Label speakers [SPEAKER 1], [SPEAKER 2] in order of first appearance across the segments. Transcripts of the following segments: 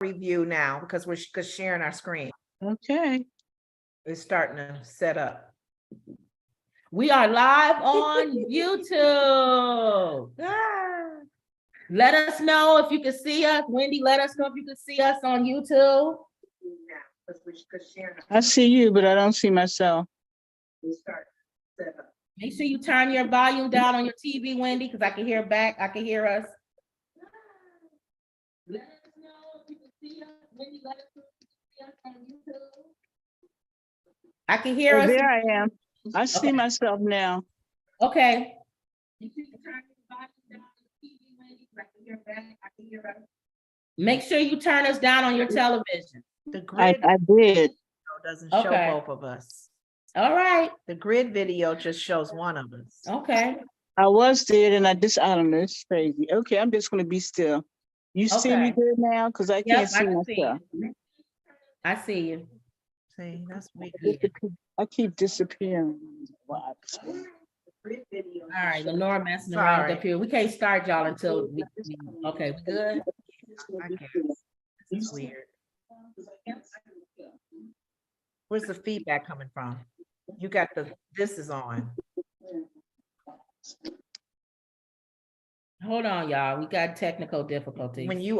[SPEAKER 1] review now because we're sharing our screen.
[SPEAKER 2] Okay.
[SPEAKER 1] It's starting to set up.
[SPEAKER 3] We are live on YouTube. Let us know if you can see us. Wendy, let us know if you can see us on YouTube.
[SPEAKER 2] I see you, but I don't see myself.
[SPEAKER 3] Make sure you turn your volume down on your TV, Wendy, because I can hear back. I can hear us. Let us know if you can see us. Wendy, let us know if you can see us on YouTube. I can hear
[SPEAKER 2] Oh,
[SPEAKER 3] us.
[SPEAKER 2] there I am. I see
[SPEAKER 3] Okay.
[SPEAKER 2] myself now.
[SPEAKER 3] Okay. Make sure you turn your volume down on the TV, Wendy, because I can hear back. I can hear us. Make sure you turn us down on your television.
[SPEAKER 1] The
[SPEAKER 2] I
[SPEAKER 1] grid
[SPEAKER 2] did.
[SPEAKER 1] doesn't show
[SPEAKER 3] Okay.
[SPEAKER 1] both of us.
[SPEAKER 3] All right.
[SPEAKER 1] The grid video just shows one of us.
[SPEAKER 3] Okay.
[SPEAKER 2] I was there and I don't know, it's crazy. Okay, I'm just gonna be still. You see me
[SPEAKER 3] Okay.
[SPEAKER 2] good now? Because I
[SPEAKER 3] Yep,
[SPEAKER 2] can't see
[SPEAKER 3] I can see
[SPEAKER 2] myself.
[SPEAKER 3] you. I see you.
[SPEAKER 1] See, that's weird.
[SPEAKER 2] I keep disappearing. Wow.
[SPEAKER 3] All right, Lenora messing around
[SPEAKER 1] Sorry.
[SPEAKER 3] up here. We can't start y'all until okay, we good?
[SPEAKER 1] I guess. It's weird. Where's the feedback coming from? You got this is on.
[SPEAKER 3] Hold on, y'all. We got technical difficulties.
[SPEAKER 1] When you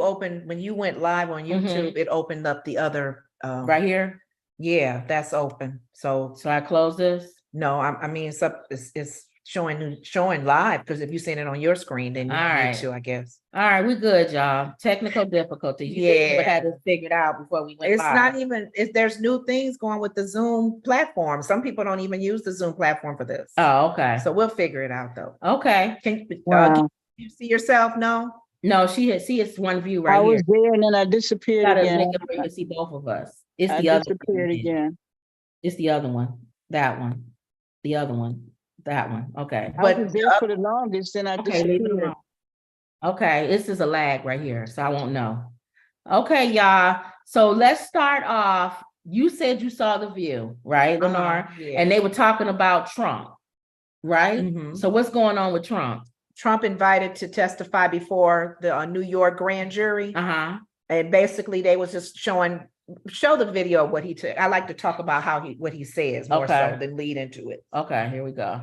[SPEAKER 1] went live on YouTube, it opened up the other.
[SPEAKER 3] Right here.
[SPEAKER 1] Yeah, that's open. So
[SPEAKER 3] So I close this.
[SPEAKER 1] no, I mean, it's showing live because if you're seeing it on your screen, then you
[SPEAKER 3] All
[SPEAKER 1] need
[SPEAKER 3] right.
[SPEAKER 1] to, I guess.
[SPEAKER 3] All right, we good, y'all. Technical difficulties. You said we
[SPEAKER 1] Yeah.
[SPEAKER 3] had this figured out before we went
[SPEAKER 1] It's
[SPEAKER 3] live.
[SPEAKER 1] not even, there's new things going with the Zoom platform. Some people don't even use the Zoom platform for this.
[SPEAKER 3] Oh, okay.
[SPEAKER 1] So we'll figure it out though.
[SPEAKER 3] Okay.
[SPEAKER 1] Can
[SPEAKER 2] Wow.
[SPEAKER 1] you see yourself? No?
[SPEAKER 3] No, it's one view
[SPEAKER 2] I
[SPEAKER 3] right
[SPEAKER 2] was
[SPEAKER 3] here.
[SPEAKER 2] there and then I disappeared
[SPEAKER 3] Gotta
[SPEAKER 2] again.
[SPEAKER 3] make it where you can see both of us. It's
[SPEAKER 2] I
[SPEAKER 3] the other
[SPEAKER 2] disappeared
[SPEAKER 3] one.
[SPEAKER 2] again.
[SPEAKER 3] It's the other one. That one. The other one. That one. Okay.
[SPEAKER 2] I
[SPEAKER 1] But
[SPEAKER 2] was there for the longest, then I
[SPEAKER 3] Okay, leave it
[SPEAKER 2] disappeared.
[SPEAKER 3] alone. Okay, this is a lag right here, so I won't know. Okay, y'all. So let's start off. You said you saw the view, right, Lenora?
[SPEAKER 1] yeah.
[SPEAKER 3] And they were talking about Trump, right?
[SPEAKER 1] Mhm.
[SPEAKER 3] So what's going on with Trump?
[SPEAKER 1] Trump invited to testify before the New York grand jury.
[SPEAKER 3] Uh-huh.
[SPEAKER 1] And basically they was just show the video of what he took. I like to talk about what he says more
[SPEAKER 3] Okay.
[SPEAKER 1] so than lead into it.
[SPEAKER 3] Okay, here we go.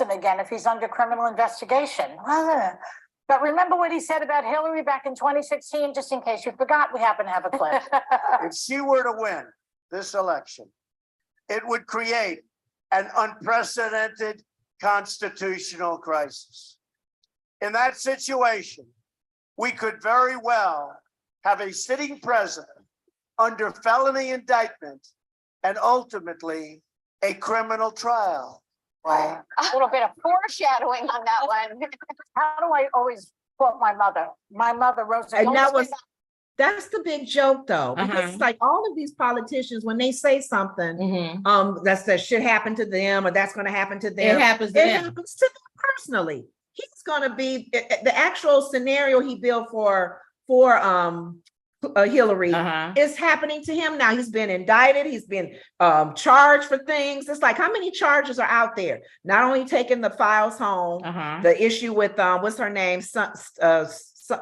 [SPEAKER 4] And again, if he's under criminal investigation. But remember what he said about Hillary back in 2016, just in case you forgot, we happen to have a clip.
[SPEAKER 5] If she were to win this election, it would create an unprecedented constitutional crisis. In that situation, we could very well have a sitting president under felony indictment and ultimately a criminal trial.
[SPEAKER 4] A little bit of foreshadowing on that one. How do I always quote my mother? My mother, Rosa.
[SPEAKER 1] And that's the big joke though, because
[SPEAKER 3] Uh-huh.
[SPEAKER 1] it's like all of these politicians, when they say something,
[SPEAKER 3] Mhm.
[SPEAKER 1] that should happen to them or that's gonna happen to them.
[SPEAKER 3] It happens to
[SPEAKER 1] It
[SPEAKER 3] them.
[SPEAKER 1] happens to them personally. He's gonna be the actual scenario he built for Hillary
[SPEAKER 3] Uh-huh.
[SPEAKER 1] is happening to him now. He's been indicted. He's been charged for things. It's like how many charges are out there? Not only taking the files home,
[SPEAKER 3] Uh-huh.
[SPEAKER 1] the issue with what's her name?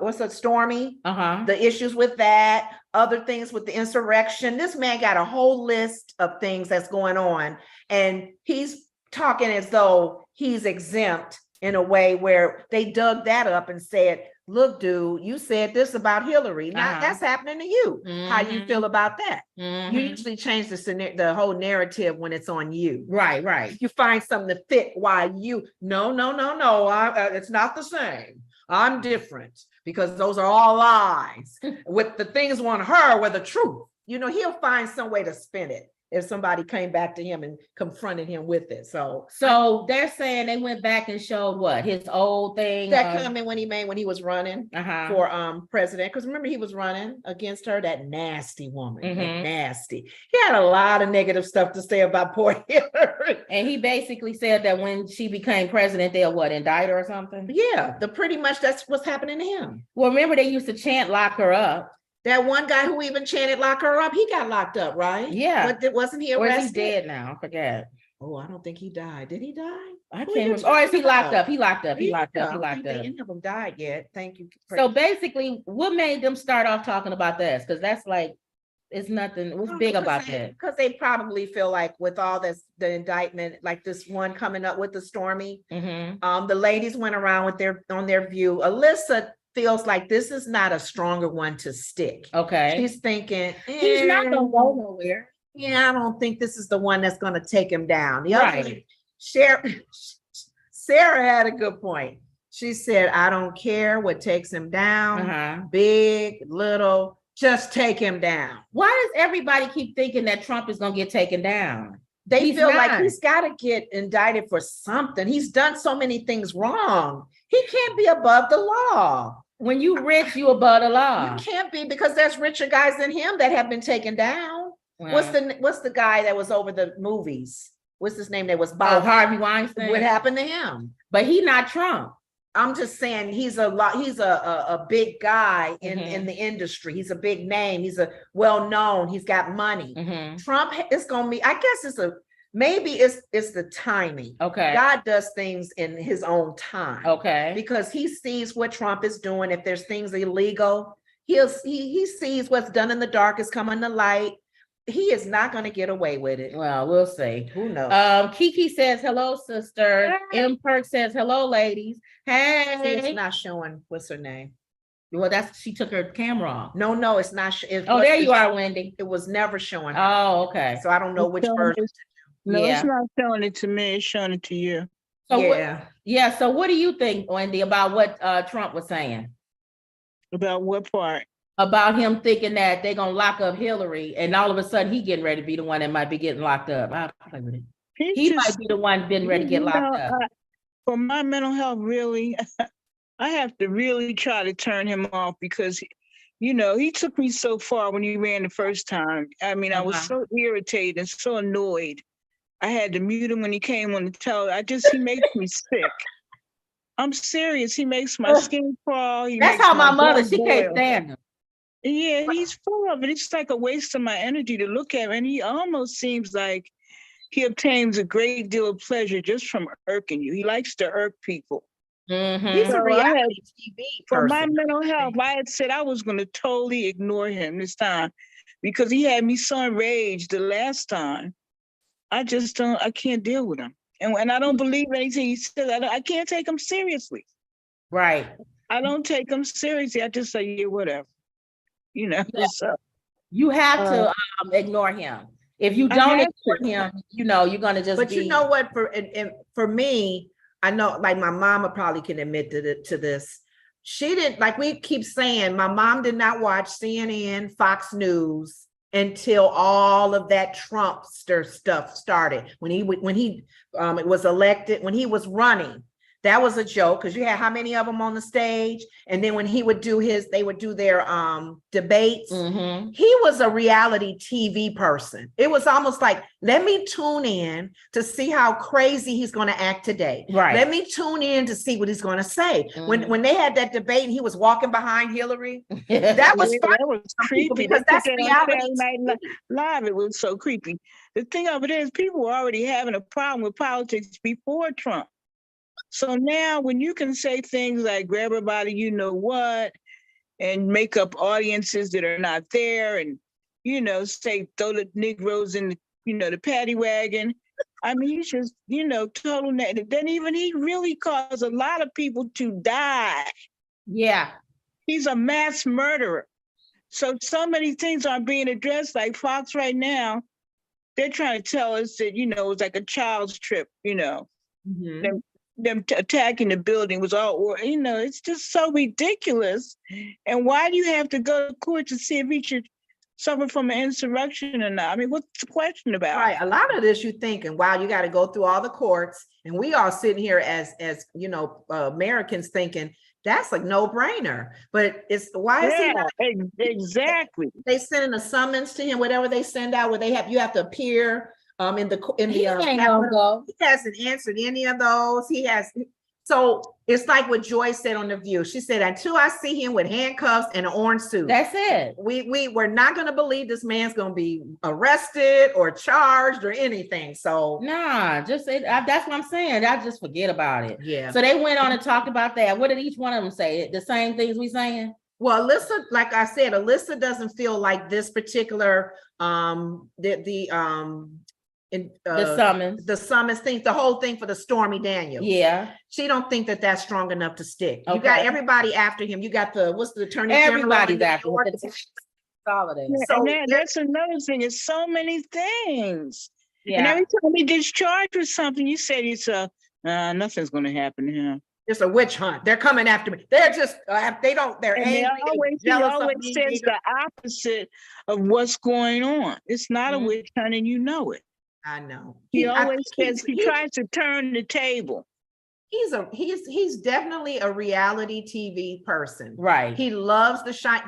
[SPEAKER 1] What's it? Stormy?
[SPEAKER 3] Uh-huh.
[SPEAKER 1] The issues with that, other things with the insurrection. This man got a whole list of things that's going on, and he's talking as though he's exempt in a way where they dug that up and said, look, dude, you said this about Hillary. Now
[SPEAKER 3] Uh-huh.
[SPEAKER 1] that's happening to you. How do you feel about that? You
[SPEAKER 3] Mhm.
[SPEAKER 1] usually change the whole narrative when it's on you.
[SPEAKER 3] Right, right.
[SPEAKER 1] You find something to fit why you, no, it's not the same. I'm different because those are all lies. With the things on her were the truth. You know, he'll find some way to spin it if somebody came back to him and confronted him with it. So
[SPEAKER 3] They're saying they went back and showed what? His old thing?
[SPEAKER 1] that comment when he was running
[SPEAKER 3] Uh-huh.
[SPEAKER 1] for president, because remember he was running against her, that nasty woman, that
[SPEAKER 3] Mhm.
[SPEAKER 1] nasty. He had a lot of negative stuff to say about poor Hillary.
[SPEAKER 3] And he basically said that when she became president, they'll what, indict her or something?
[SPEAKER 1] Yeah, pretty much that's what's happening to him.
[SPEAKER 3] Well, remember they used to chant lock her up.
[SPEAKER 1] That one guy who even chanted lock her up, he got locked up, right?
[SPEAKER 3] Yeah.
[SPEAKER 1] But wasn't he
[SPEAKER 3] Or is he
[SPEAKER 1] arrested?
[SPEAKER 3] dead now? I forget.
[SPEAKER 1] Oh, I don't think he died. Did he die?
[SPEAKER 3] I
[SPEAKER 1] Who
[SPEAKER 3] can't
[SPEAKER 1] you
[SPEAKER 3] remember. Or is he
[SPEAKER 1] talking
[SPEAKER 3] locked
[SPEAKER 1] about?
[SPEAKER 3] up? He locked up. He locked
[SPEAKER 1] Yeah,
[SPEAKER 3] up.
[SPEAKER 1] I
[SPEAKER 3] He
[SPEAKER 1] don't
[SPEAKER 3] locked
[SPEAKER 1] think they-
[SPEAKER 3] up.
[SPEAKER 1] any of them died yet. Thank you.
[SPEAKER 3] So basically, what made them start off talking about this? Because that's like, it's nothing. What's big about that?
[SPEAKER 1] Because they probably feel like with all this, the indictment, like this one coming up with the Stormy,
[SPEAKER 3] Mhm.
[SPEAKER 1] the ladies went around with on their view. Alyssa feels like this is not a stronger one to stick.
[SPEAKER 3] Okay.
[SPEAKER 1] She's thinking,
[SPEAKER 3] He's not gonna go nowhere.
[SPEAKER 1] yeah, I don't think this is the one that's gonna take him down. The
[SPEAKER 3] Right.
[SPEAKER 1] other, Sarah had a good point. She said, I don't care what takes him down,
[SPEAKER 3] Uh-huh.
[SPEAKER 1] big, little, just take him down.
[SPEAKER 3] Why does everybody keep thinking that Trump is gonna get taken down?
[SPEAKER 1] They
[SPEAKER 3] He's
[SPEAKER 1] feel like
[SPEAKER 3] not.
[SPEAKER 1] he's got to get indicted for something. He's done so many things wrong. He can't be above the law.
[SPEAKER 3] When you rich, you above the law.
[SPEAKER 1] You can't be, because there's richer guys than him that have been taken down. What's the guy that was over the movies? What's his name? That was Bob.
[SPEAKER 3] Harvey Weinstein?
[SPEAKER 1] What happened to him?
[SPEAKER 3] But he not Trump.
[SPEAKER 1] I'm just saying he's a big guy in
[SPEAKER 3] Mhm.
[SPEAKER 1] the industry. He's a big name. He's a well-known, he's got money.
[SPEAKER 3] Mhm.
[SPEAKER 1] Trump is gonna be, I guess maybe it's the timing.
[SPEAKER 3] Okay.
[SPEAKER 1] God does things in his own time.
[SPEAKER 3] Okay.
[SPEAKER 1] Because he sees what Trump is doing. If there's things illegal, he sees what's done in the dark is coming to light. He is not going to get away with it.
[SPEAKER 3] Well, we'll see.
[SPEAKER 1] Who knows?
[SPEAKER 3] Kiki says hello, sister. M. Perk says hello, ladies.
[SPEAKER 1] See,
[SPEAKER 3] Hey.
[SPEAKER 1] it's not showing. What's her name?
[SPEAKER 3] Well, she took her camera off.
[SPEAKER 1] No, it's not.
[SPEAKER 3] Oh, there you are, Wendy.
[SPEAKER 1] It was never showing.
[SPEAKER 3] Oh, okay.
[SPEAKER 1] So I don't know which version.
[SPEAKER 2] No,
[SPEAKER 3] Yeah.
[SPEAKER 2] it's not showing it to me. It's showing it to you.
[SPEAKER 3] So
[SPEAKER 1] Yeah.
[SPEAKER 3] So what do you think, Wendy, about what Trump was saying?
[SPEAKER 2] About what part?
[SPEAKER 3] About him thinking that they're gonna lock up Hillary, and all of a sudden he getting ready to be the one that might be getting locked up. I'll play with it. He might be the one getting ready to get locked up.
[SPEAKER 2] For my mental health, really, I have to really try to turn him off because, he took me so far when he ran the first time. I mean, I was so irritated and so annoyed. I had to mute him when he came on the television. He makes me sick. I'm serious. He makes my skin crawl.
[SPEAKER 3] That's how my mother, she can't stand him.
[SPEAKER 2] Yeah, he's full of it. It's like a waste of my energy to look at him. And he almost seems like he obtains a great deal of pleasure just from irking you. He likes to irk people.
[SPEAKER 3] Mhm.
[SPEAKER 1] He's
[SPEAKER 2] So
[SPEAKER 1] a
[SPEAKER 2] I
[SPEAKER 1] reality TV
[SPEAKER 2] For
[SPEAKER 1] person.
[SPEAKER 2] my mental health, I had said I was going to totally ignore him this time because he had me so enraged the last time. I can't deal with him. And I don't believe anything he says. I can't take him seriously.
[SPEAKER 3] Right.
[SPEAKER 2] I don't take him seriously. I just say, yeah, whatever. So
[SPEAKER 3] You have to ignore him. If you
[SPEAKER 2] I
[SPEAKER 3] don't
[SPEAKER 2] have
[SPEAKER 3] ignore him, you're gonna just
[SPEAKER 1] But
[SPEAKER 3] be.
[SPEAKER 1] you know what? For me, I know, like my mama probably can admit to this. She didn't, like we keep saying, my mom did not watch CNN, Fox News until all of that Trumpster stuff started. When he was elected, when he was running, that was a joke because you had how many of them on the stage? And then when they would do their debates.
[SPEAKER 3] Mhm.
[SPEAKER 1] He was a reality TV person. It was almost like, let me tune in to see how crazy he's going to act today.
[SPEAKER 3] Right.
[SPEAKER 1] Let me tune in to see what he's going to say.
[SPEAKER 3] Mhm.
[SPEAKER 1] When they had that debate and he was walking behind Hillary, that was
[SPEAKER 2] yeah,
[SPEAKER 1] fun
[SPEAKER 2] that was
[SPEAKER 1] for people
[SPEAKER 2] creepy.
[SPEAKER 1] because
[SPEAKER 2] They
[SPEAKER 1] that's
[SPEAKER 2] put that on
[SPEAKER 1] reality
[SPEAKER 2] Saturday Night
[SPEAKER 1] TV.
[SPEAKER 2] Live. It was so creepy. The thing of it is, people were already having a problem with politics before Trump. So now when you can say things like grab everybody, you know what, and make up audiences that are not there and, say throw the Negroes in the paddy wagon. I mean, he's just, total negative. Then even he really caused a lot of people to die.
[SPEAKER 3] Yeah.
[SPEAKER 2] He's a mass murderer. So many things aren't being addressed. Like Fox right now, they're trying to tell us that, it was like a child's trip,
[SPEAKER 1] Mhm.
[SPEAKER 2] them attacking the building was all, it's just so ridiculous. And why do you have to go to court to see if he should suffer from an insurrection or not? I mean, what's the question about?
[SPEAKER 1] Right. A lot of this you thinking, wow, you got to go through all the courts. And we all sitting here as Americans thinking that's like no brainer. But why is he not?
[SPEAKER 2] Exactly.
[SPEAKER 1] They sending a summons to him, whatever they send out, where you have to appear in the
[SPEAKER 3] He ain't gonna go.
[SPEAKER 1] He hasn't answered any of those. So it's like what Joy said on The View. She said, until I see him with handcuffs and an orange suit,
[SPEAKER 3] That's it.
[SPEAKER 1] we're not going to believe this man's going to be arrested or charged or anything. So
[SPEAKER 3] Nah, that's what I'm saying. I just forget about it.
[SPEAKER 1] yeah.
[SPEAKER 3] So they went on and talked about that. What did each one of them say? The same things we saying?
[SPEAKER 1] Well, Alyssa, like I said, Alyssa doesn't feel like this particular the summons thing, the whole thing for the Stormy Daniels.
[SPEAKER 3] Yeah.
[SPEAKER 1] She don't think that that's strong enough to stick. You
[SPEAKER 3] Okay.
[SPEAKER 1] got everybody after him. You got what's the attorney general?
[SPEAKER 3] Everybody's
[SPEAKER 1] in New
[SPEAKER 3] after
[SPEAKER 1] York?
[SPEAKER 3] him. Consolidated.
[SPEAKER 2] Yeah,
[SPEAKER 1] So
[SPEAKER 2] and that's another thing. It's so many things. And
[SPEAKER 3] Yeah.
[SPEAKER 2] every time he gets charged with something, you said nothing's going to happen to him.
[SPEAKER 1] It's a witch hunt. They're coming after me. They're just they're
[SPEAKER 2] And
[SPEAKER 1] angry.
[SPEAKER 2] he
[SPEAKER 1] jealous of
[SPEAKER 2] always
[SPEAKER 1] me.
[SPEAKER 2] says the opposite of what's going on. It's not a
[SPEAKER 3] Mhm.
[SPEAKER 2] witch hunt, and you know it.
[SPEAKER 1] I know.
[SPEAKER 2] He
[SPEAKER 1] I
[SPEAKER 2] always
[SPEAKER 1] think
[SPEAKER 2] says he tries to turn the table.
[SPEAKER 1] he's definitely a reality TV person.
[SPEAKER 3] Right.
[SPEAKER 1] He loves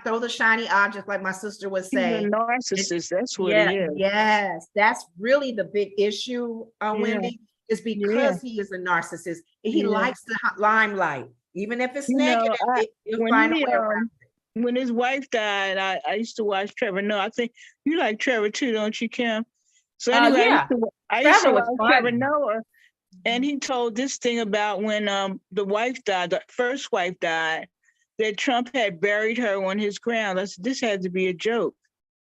[SPEAKER 1] throw the shiny object, like my sister would
[SPEAKER 2] He's
[SPEAKER 1] say.
[SPEAKER 2] a narcissist. That's what
[SPEAKER 1] Yeah,
[SPEAKER 2] he is.
[SPEAKER 1] yes, that's really the big issue, Wendy, is because he is a narcissist. He
[SPEAKER 2] Yeah.
[SPEAKER 1] likes the limelight, even if it's
[SPEAKER 2] You know,
[SPEAKER 1] negative. He'll
[SPEAKER 2] when
[SPEAKER 1] find a
[SPEAKER 2] he,
[SPEAKER 1] way around.
[SPEAKER 2] When his wife died, I used to watch Trevor Noah. I think you like Trevor too, don't you, Kim? So anyway,
[SPEAKER 3] yeah.
[SPEAKER 2] I used to
[SPEAKER 3] Trevor was
[SPEAKER 2] watch Trevor
[SPEAKER 3] funny.
[SPEAKER 2] Noah, and he told this thing about when the wife died, the first wife died, that Trump had buried her on his ground. I said, this had to be a joke.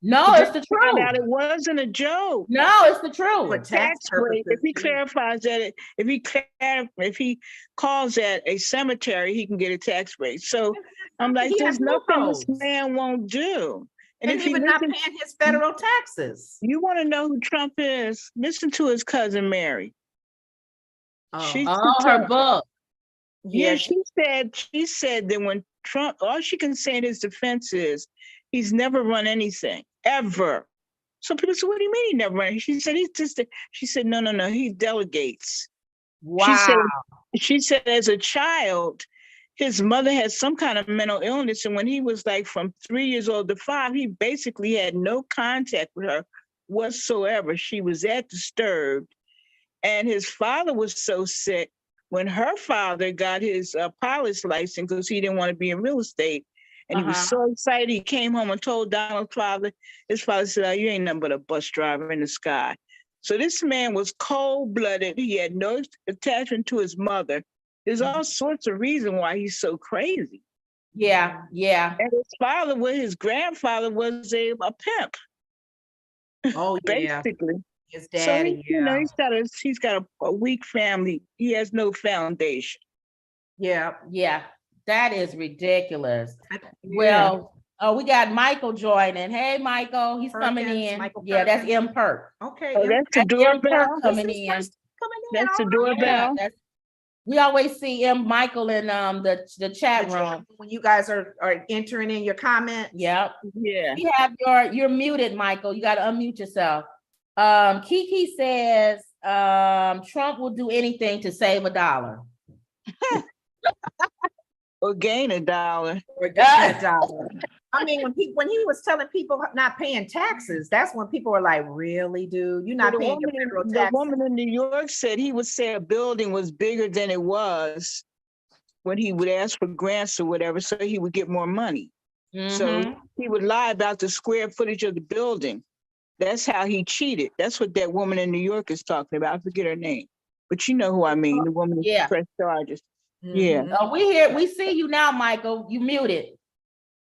[SPEAKER 3] No, it's the
[SPEAKER 2] Found
[SPEAKER 3] truth.
[SPEAKER 2] out it wasn't a joke.
[SPEAKER 3] No, it's the truth.
[SPEAKER 1] For tax
[SPEAKER 2] Break, if he
[SPEAKER 1] purposes,
[SPEAKER 2] clarifies that, if he calls that a cemetery, he can get a tax break. So I'm like,
[SPEAKER 1] He
[SPEAKER 2] there's
[SPEAKER 1] has
[SPEAKER 2] nothing this
[SPEAKER 1] loopholes.
[SPEAKER 2] man won't do. And
[SPEAKER 1] And
[SPEAKER 2] if
[SPEAKER 1] he
[SPEAKER 2] you
[SPEAKER 1] would not
[SPEAKER 2] listen,
[SPEAKER 1] paying his federal taxes.
[SPEAKER 2] you want to know who Trump is, listen to his cousin Mary. She
[SPEAKER 3] Her book.
[SPEAKER 2] Yeah, she said that when Trump, all she can say in his defense is he's never run anything, ever. So people said, what do you mean he never run? She said, no, he delegates.
[SPEAKER 3] Wow.
[SPEAKER 2] She said as a child, his mother had some kind of mental illness. And when he was like from 3 years old to 5, he basically had no contact with her whatsoever. She was that disturbed. And his father was so sick when her father got his pilot's license because he didn't want to be in real estate. And he was so excited. He came home and told Donald's father. His father said, oh, you ain't nothing but a bus driver in the sky. So this man was cold-blooded. He had no attachment to his mother. There's all sorts of reasons why he's so crazy.
[SPEAKER 3] Yeah, yeah.
[SPEAKER 2] And his grandfather was a pimp.
[SPEAKER 1] Oh, yeah.
[SPEAKER 2] Basically.
[SPEAKER 1] His
[SPEAKER 2] So
[SPEAKER 1] daddy,
[SPEAKER 2] he's got a weak family. He has no foundation.
[SPEAKER 1] yeah.
[SPEAKER 3] Yeah. That is ridiculous.
[SPEAKER 1] Yeah.
[SPEAKER 3] Well, we got Michael joining. Hey, Michael, he's coming
[SPEAKER 1] Perkins,
[SPEAKER 3] in.
[SPEAKER 1] Michael
[SPEAKER 3] Yeah, that's
[SPEAKER 1] Perkins.
[SPEAKER 3] M. Perk.
[SPEAKER 1] Okay.
[SPEAKER 2] Oh, that's the
[SPEAKER 3] M.
[SPEAKER 2] doorbell.
[SPEAKER 3] Perk coming in.
[SPEAKER 1] Coming in.
[SPEAKER 2] That's the
[SPEAKER 1] all right.
[SPEAKER 2] doorbell.
[SPEAKER 3] Yeah, we always see M. Michael in the chat room.
[SPEAKER 1] When you guys are entering in your comments.
[SPEAKER 3] Yep.
[SPEAKER 2] Yeah.
[SPEAKER 3] You have you're muted, Michael. You got to unmute yourself. Kiki says Trump will do anything to save $1.
[SPEAKER 2] Or gain $1.
[SPEAKER 1] Or get that dollar. I mean, when he was telling people not paying taxes, that's when people were like, really, dude? You're not paying your federal
[SPEAKER 2] The
[SPEAKER 1] taxes.
[SPEAKER 2] woman in New York said he would say a building was bigger than it was when he would ask for grants or whatever, so he would get more money. So he would lie about the square footage of the building. That's how he cheated. That's what that woman in New York is talking about. I forget her name, but you know who I mean, the woman who pressed charges. Yeah.
[SPEAKER 3] We see you now, Michael. You muted.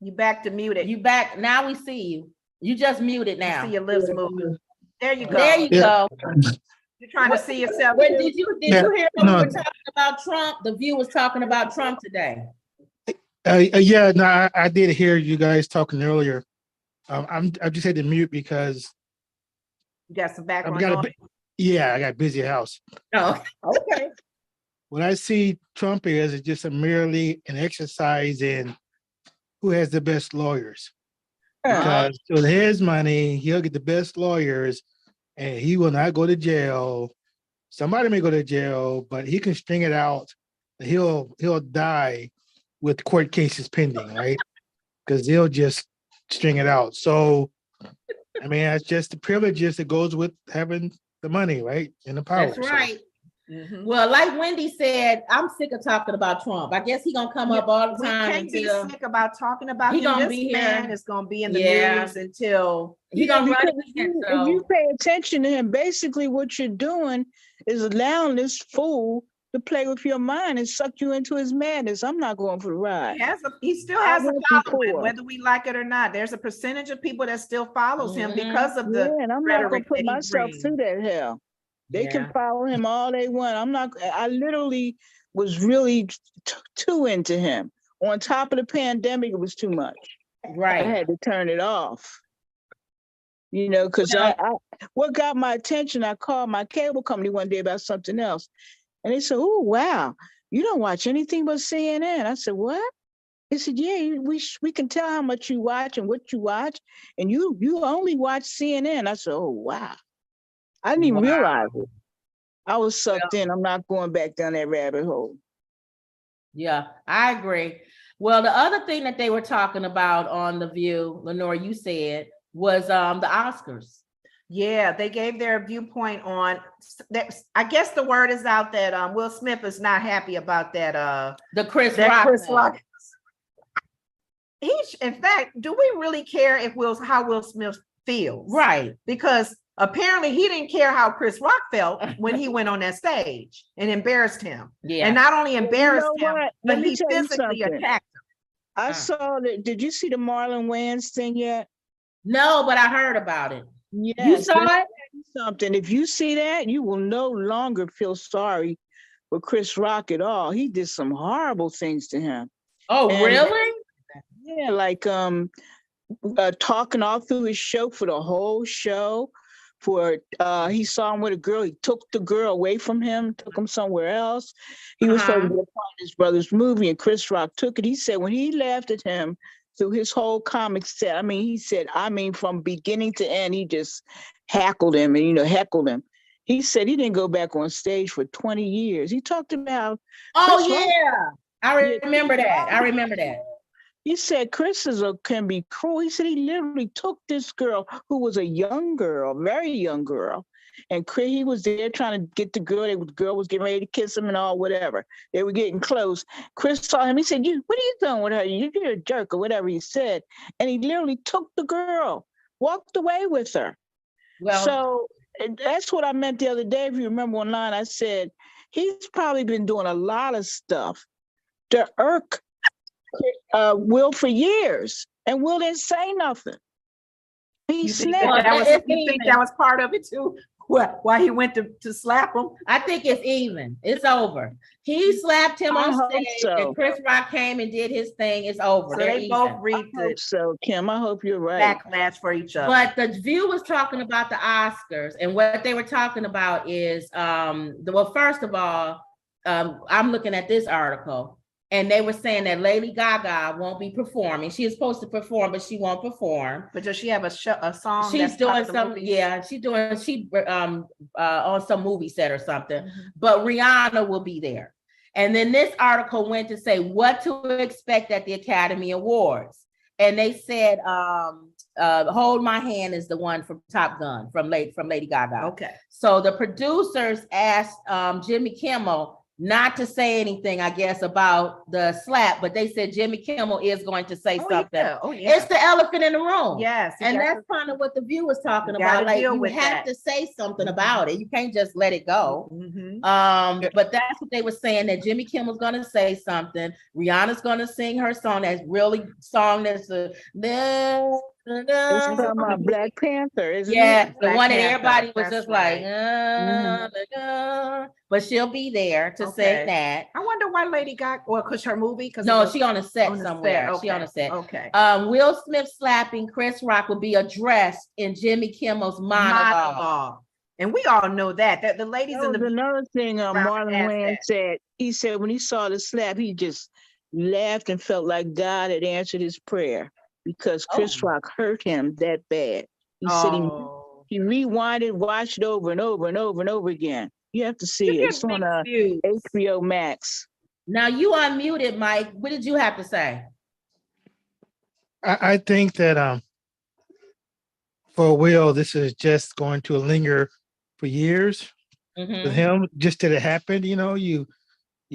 [SPEAKER 1] You back to muted.
[SPEAKER 3] You back now. We see you. You just muted
[SPEAKER 1] You
[SPEAKER 3] now.
[SPEAKER 1] see your lips moving. There you go.
[SPEAKER 3] There you go.
[SPEAKER 1] You're trying to see yourself.
[SPEAKER 3] When did you hear when
[SPEAKER 6] no.
[SPEAKER 3] we were talking about Trump? The View was talking about Trump today.
[SPEAKER 6] I did hear you guys talking earlier. I just had to mute because
[SPEAKER 1] You got some
[SPEAKER 6] I
[SPEAKER 1] background
[SPEAKER 6] got
[SPEAKER 1] noise?
[SPEAKER 6] I got a busy house.
[SPEAKER 1] Oh, okay.
[SPEAKER 6] What I see Trump is just merely an exercise in who has the best lawyers. Because with his money, he'll get the best lawyers and he will not go to jail. Somebody may go to jail, but he can string it out. He'll die with court cases pending, right? Because he'll just string it out. So, I mean, that's just the privileges that goes with having the money, right? And the power.
[SPEAKER 1] That's right. Mhm.
[SPEAKER 3] Well, like Wendy said, I'm sick of talking about Trump. I guess he gonna come up all the
[SPEAKER 1] We
[SPEAKER 3] time
[SPEAKER 1] can't be
[SPEAKER 3] until
[SPEAKER 1] sick about talking about
[SPEAKER 3] He
[SPEAKER 1] him.
[SPEAKER 3] gonna
[SPEAKER 1] This
[SPEAKER 3] be
[SPEAKER 1] man
[SPEAKER 3] here.
[SPEAKER 1] is gonna be in the
[SPEAKER 3] Yeah.
[SPEAKER 1] news until
[SPEAKER 3] he gonna run
[SPEAKER 2] because
[SPEAKER 3] again.
[SPEAKER 2] if you
[SPEAKER 3] So
[SPEAKER 2] pay attention to him, basically what you're doing is allowing this fool to play with your mind and suck you into his madness. I'm not going for the ride.
[SPEAKER 1] he still
[SPEAKER 2] I
[SPEAKER 1] has a
[SPEAKER 2] went
[SPEAKER 1] following,
[SPEAKER 2] before.
[SPEAKER 1] whether we like it or not. There's a percentage of people that still follows him
[SPEAKER 3] Mhm.
[SPEAKER 1] because of
[SPEAKER 2] Yeah,
[SPEAKER 1] the
[SPEAKER 2] and I'm not gonna
[SPEAKER 1] rhetoric
[SPEAKER 2] put
[SPEAKER 1] that he
[SPEAKER 2] myself
[SPEAKER 1] brings.
[SPEAKER 2] through that hell. They can
[SPEAKER 3] yeah.
[SPEAKER 2] follow him all they want. I literally was really too into him. On top of the pandemic, it was too much. I
[SPEAKER 3] Right.
[SPEAKER 2] had to turn it off. You know, because
[SPEAKER 3] Well-
[SPEAKER 2] what got my attention, I called my cable company one day about something else. And they said, "Oh, wow, you don't watch anything but CNN." I said, "What?" They said, "Yeah, we can tell how much you watch and what you watch. And you only watch CNN." I said, "Oh, wow. I didn't even
[SPEAKER 3] Wow.
[SPEAKER 2] realize it. I was sucked in. I'm not going back down that rabbit hole."
[SPEAKER 3] Yeah, I agree. Well, the other thing that they were talking about on The View, Lenore, you said, was the Oscars.
[SPEAKER 1] Yeah, they gave their viewpoint on that. I guess the word is out that Will Smith is not happy about that
[SPEAKER 3] The Chris
[SPEAKER 1] that
[SPEAKER 3] Rock.
[SPEAKER 1] Chris
[SPEAKER 3] thing.
[SPEAKER 1] Rock. In fact, do we really care if how Will Smith feels?
[SPEAKER 3] Right.
[SPEAKER 1] Because apparently he didn't care how Chris Rock felt when he went on that stage and embarrassed him.
[SPEAKER 3] Yeah.
[SPEAKER 1] And not only embarrassed
[SPEAKER 2] know
[SPEAKER 1] him,
[SPEAKER 2] what?
[SPEAKER 1] but
[SPEAKER 2] Let me
[SPEAKER 1] he
[SPEAKER 2] tell you
[SPEAKER 1] physically
[SPEAKER 2] something.
[SPEAKER 1] attacked him.
[SPEAKER 2] I saw that. Did you see the Marlon Wayans thing yet?
[SPEAKER 3] No, but I heard about it. You
[SPEAKER 2] Yes.
[SPEAKER 3] saw
[SPEAKER 2] let me
[SPEAKER 3] it?
[SPEAKER 2] tell you something. If you see that, you will no longer feel sorry for Chris Rock at all. He did some horrible things to him.
[SPEAKER 3] Oh,
[SPEAKER 2] And-
[SPEAKER 3] really?
[SPEAKER 2] Yeah, like talking all through his show for the whole show. For he saw him with a girl, he took the girl away from him, took him somewhere else. He was supposed to be a part of his brother's movie, and Chris Rock took it. He said when he laughed at him through his whole comic set, he said, from beginning to end, he just heckled him and heckled him. He said he didn't go back on stage for 20 years. He talked about
[SPEAKER 3] Oh,
[SPEAKER 2] Chris Rock.
[SPEAKER 3] yeah. I
[SPEAKER 2] Yeah,
[SPEAKER 3] remember that. I remember that.
[SPEAKER 2] He said Chris can be cruel. He said he literally took this girl who was a young girl, very young girl, and he was there trying to get the girl. The girl was getting ready to kiss him and all, whatever. They were getting close. Chris saw him. He said, what are you doing with her? You're a jerk or whatever he said. And he literally took the girl, walked away with her.
[SPEAKER 3] Well,
[SPEAKER 2] So that's what I meant the other day. If you remember online, I said, he's probably been doing a lot of stuff to irk Will for years, and Will didn't say nothing. He
[SPEAKER 1] You think
[SPEAKER 2] snapped.
[SPEAKER 1] that was part of it too? Why he went to slap him?
[SPEAKER 3] I think it's even. It's over. He slapped him
[SPEAKER 2] I
[SPEAKER 3] on
[SPEAKER 2] hope
[SPEAKER 3] stage,
[SPEAKER 2] so.
[SPEAKER 3] and Chris Rock came and did his thing. It's over.
[SPEAKER 1] So
[SPEAKER 3] They're
[SPEAKER 1] they both
[SPEAKER 3] even.
[SPEAKER 1] reaped
[SPEAKER 2] I hope
[SPEAKER 1] the
[SPEAKER 2] so, Kim. I hope you're right.
[SPEAKER 1] backlash for each other.
[SPEAKER 3] But the View was talking about the Oscars, and what they were talking about is, first of all, I'm looking at this article, and they were saying that Lady Gaga won't be performing. She is supposed to perform, but she won't perform.
[SPEAKER 1] But does she have a song?
[SPEAKER 3] She's
[SPEAKER 1] that's part
[SPEAKER 3] doing
[SPEAKER 1] of the
[SPEAKER 3] some,
[SPEAKER 1] movie?
[SPEAKER 3] yeah, on some movie set or something.
[SPEAKER 1] Mhm.
[SPEAKER 3] But Rihanna will be there. And then this article went to say what to expect at the Academy Awards. And they said, Hold My Hand is the one from Top Gun, from Lady Gaga.
[SPEAKER 1] Okay.
[SPEAKER 3] So the producers asked Jimmy Kimmel not to say anything, I guess, about the slap, but they said Jimmy Kimmel is going to say something.
[SPEAKER 1] Yeah. Oh, yeah.
[SPEAKER 3] It's the elephant in the room.
[SPEAKER 1] Yes.
[SPEAKER 3] And that's kind of what The View was talking
[SPEAKER 1] You gotta
[SPEAKER 3] about. Like,
[SPEAKER 1] deal
[SPEAKER 3] you
[SPEAKER 1] with
[SPEAKER 3] have
[SPEAKER 1] that.
[SPEAKER 3] to say something about it. You can't just let it go.
[SPEAKER 1] Mhm.
[SPEAKER 3] But that's what they were saying, that Jimmy Kimmel's gonna say something. Rihanna's gonna sing her song. That's really song that's
[SPEAKER 2] It's from Black Panther, isn't
[SPEAKER 3] yeah,
[SPEAKER 2] it?
[SPEAKER 3] the
[SPEAKER 1] Black
[SPEAKER 3] one that
[SPEAKER 1] Panther,
[SPEAKER 3] everybody was
[SPEAKER 1] that's
[SPEAKER 3] just like,
[SPEAKER 2] right.
[SPEAKER 3] but she'll be there to
[SPEAKER 1] Okay.
[SPEAKER 3] sing that.
[SPEAKER 1] I wonder why Lady Gaga, or because her movie? Because
[SPEAKER 3] No, she on a set
[SPEAKER 1] on the
[SPEAKER 3] somewhere.
[SPEAKER 1] set,
[SPEAKER 3] She on a set.
[SPEAKER 1] Okay.
[SPEAKER 3] Will Smith slapping Chris Rock will be addressed in Jimmy Kimmel's monologue.
[SPEAKER 1] And we all know that the ladies
[SPEAKER 2] That
[SPEAKER 1] in
[SPEAKER 2] was
[SPEAKER 1] the
[SPEAKER 2] another thing Marlon
[SPEAKER 1] asked
[SPEAKER 2] Wayans
[SPEAKER 1] that.
[SPEAKER 2] said. He said when he saw the slap, he just laughed and felt like God had answered his prayer because Chris
[SPEAKER 3] Oh.
[SPEAKER 2] Rock hurt him that bad. He said
[SPEAKER 1] Oh.
[SPEAKER 2] he rewinded, watched it over and over and over and over again. You have to see
[SPEAKER 1] You
[SPEAKER 2] it.
[SPEAKER 1] get
[SPEAKER 2] It's on
[SPEAKER 1] mixed views.
[SPEAKER 2] HBO Max.
[SPEAKER 3] Now you unmuted, Mike. What did you have to say?
[SPEAKER 6] I think that for Will, this is just going to linger for years.
[SPEAKER 3] Mhm.
[SPEAKER 6] with him, just that it happened, you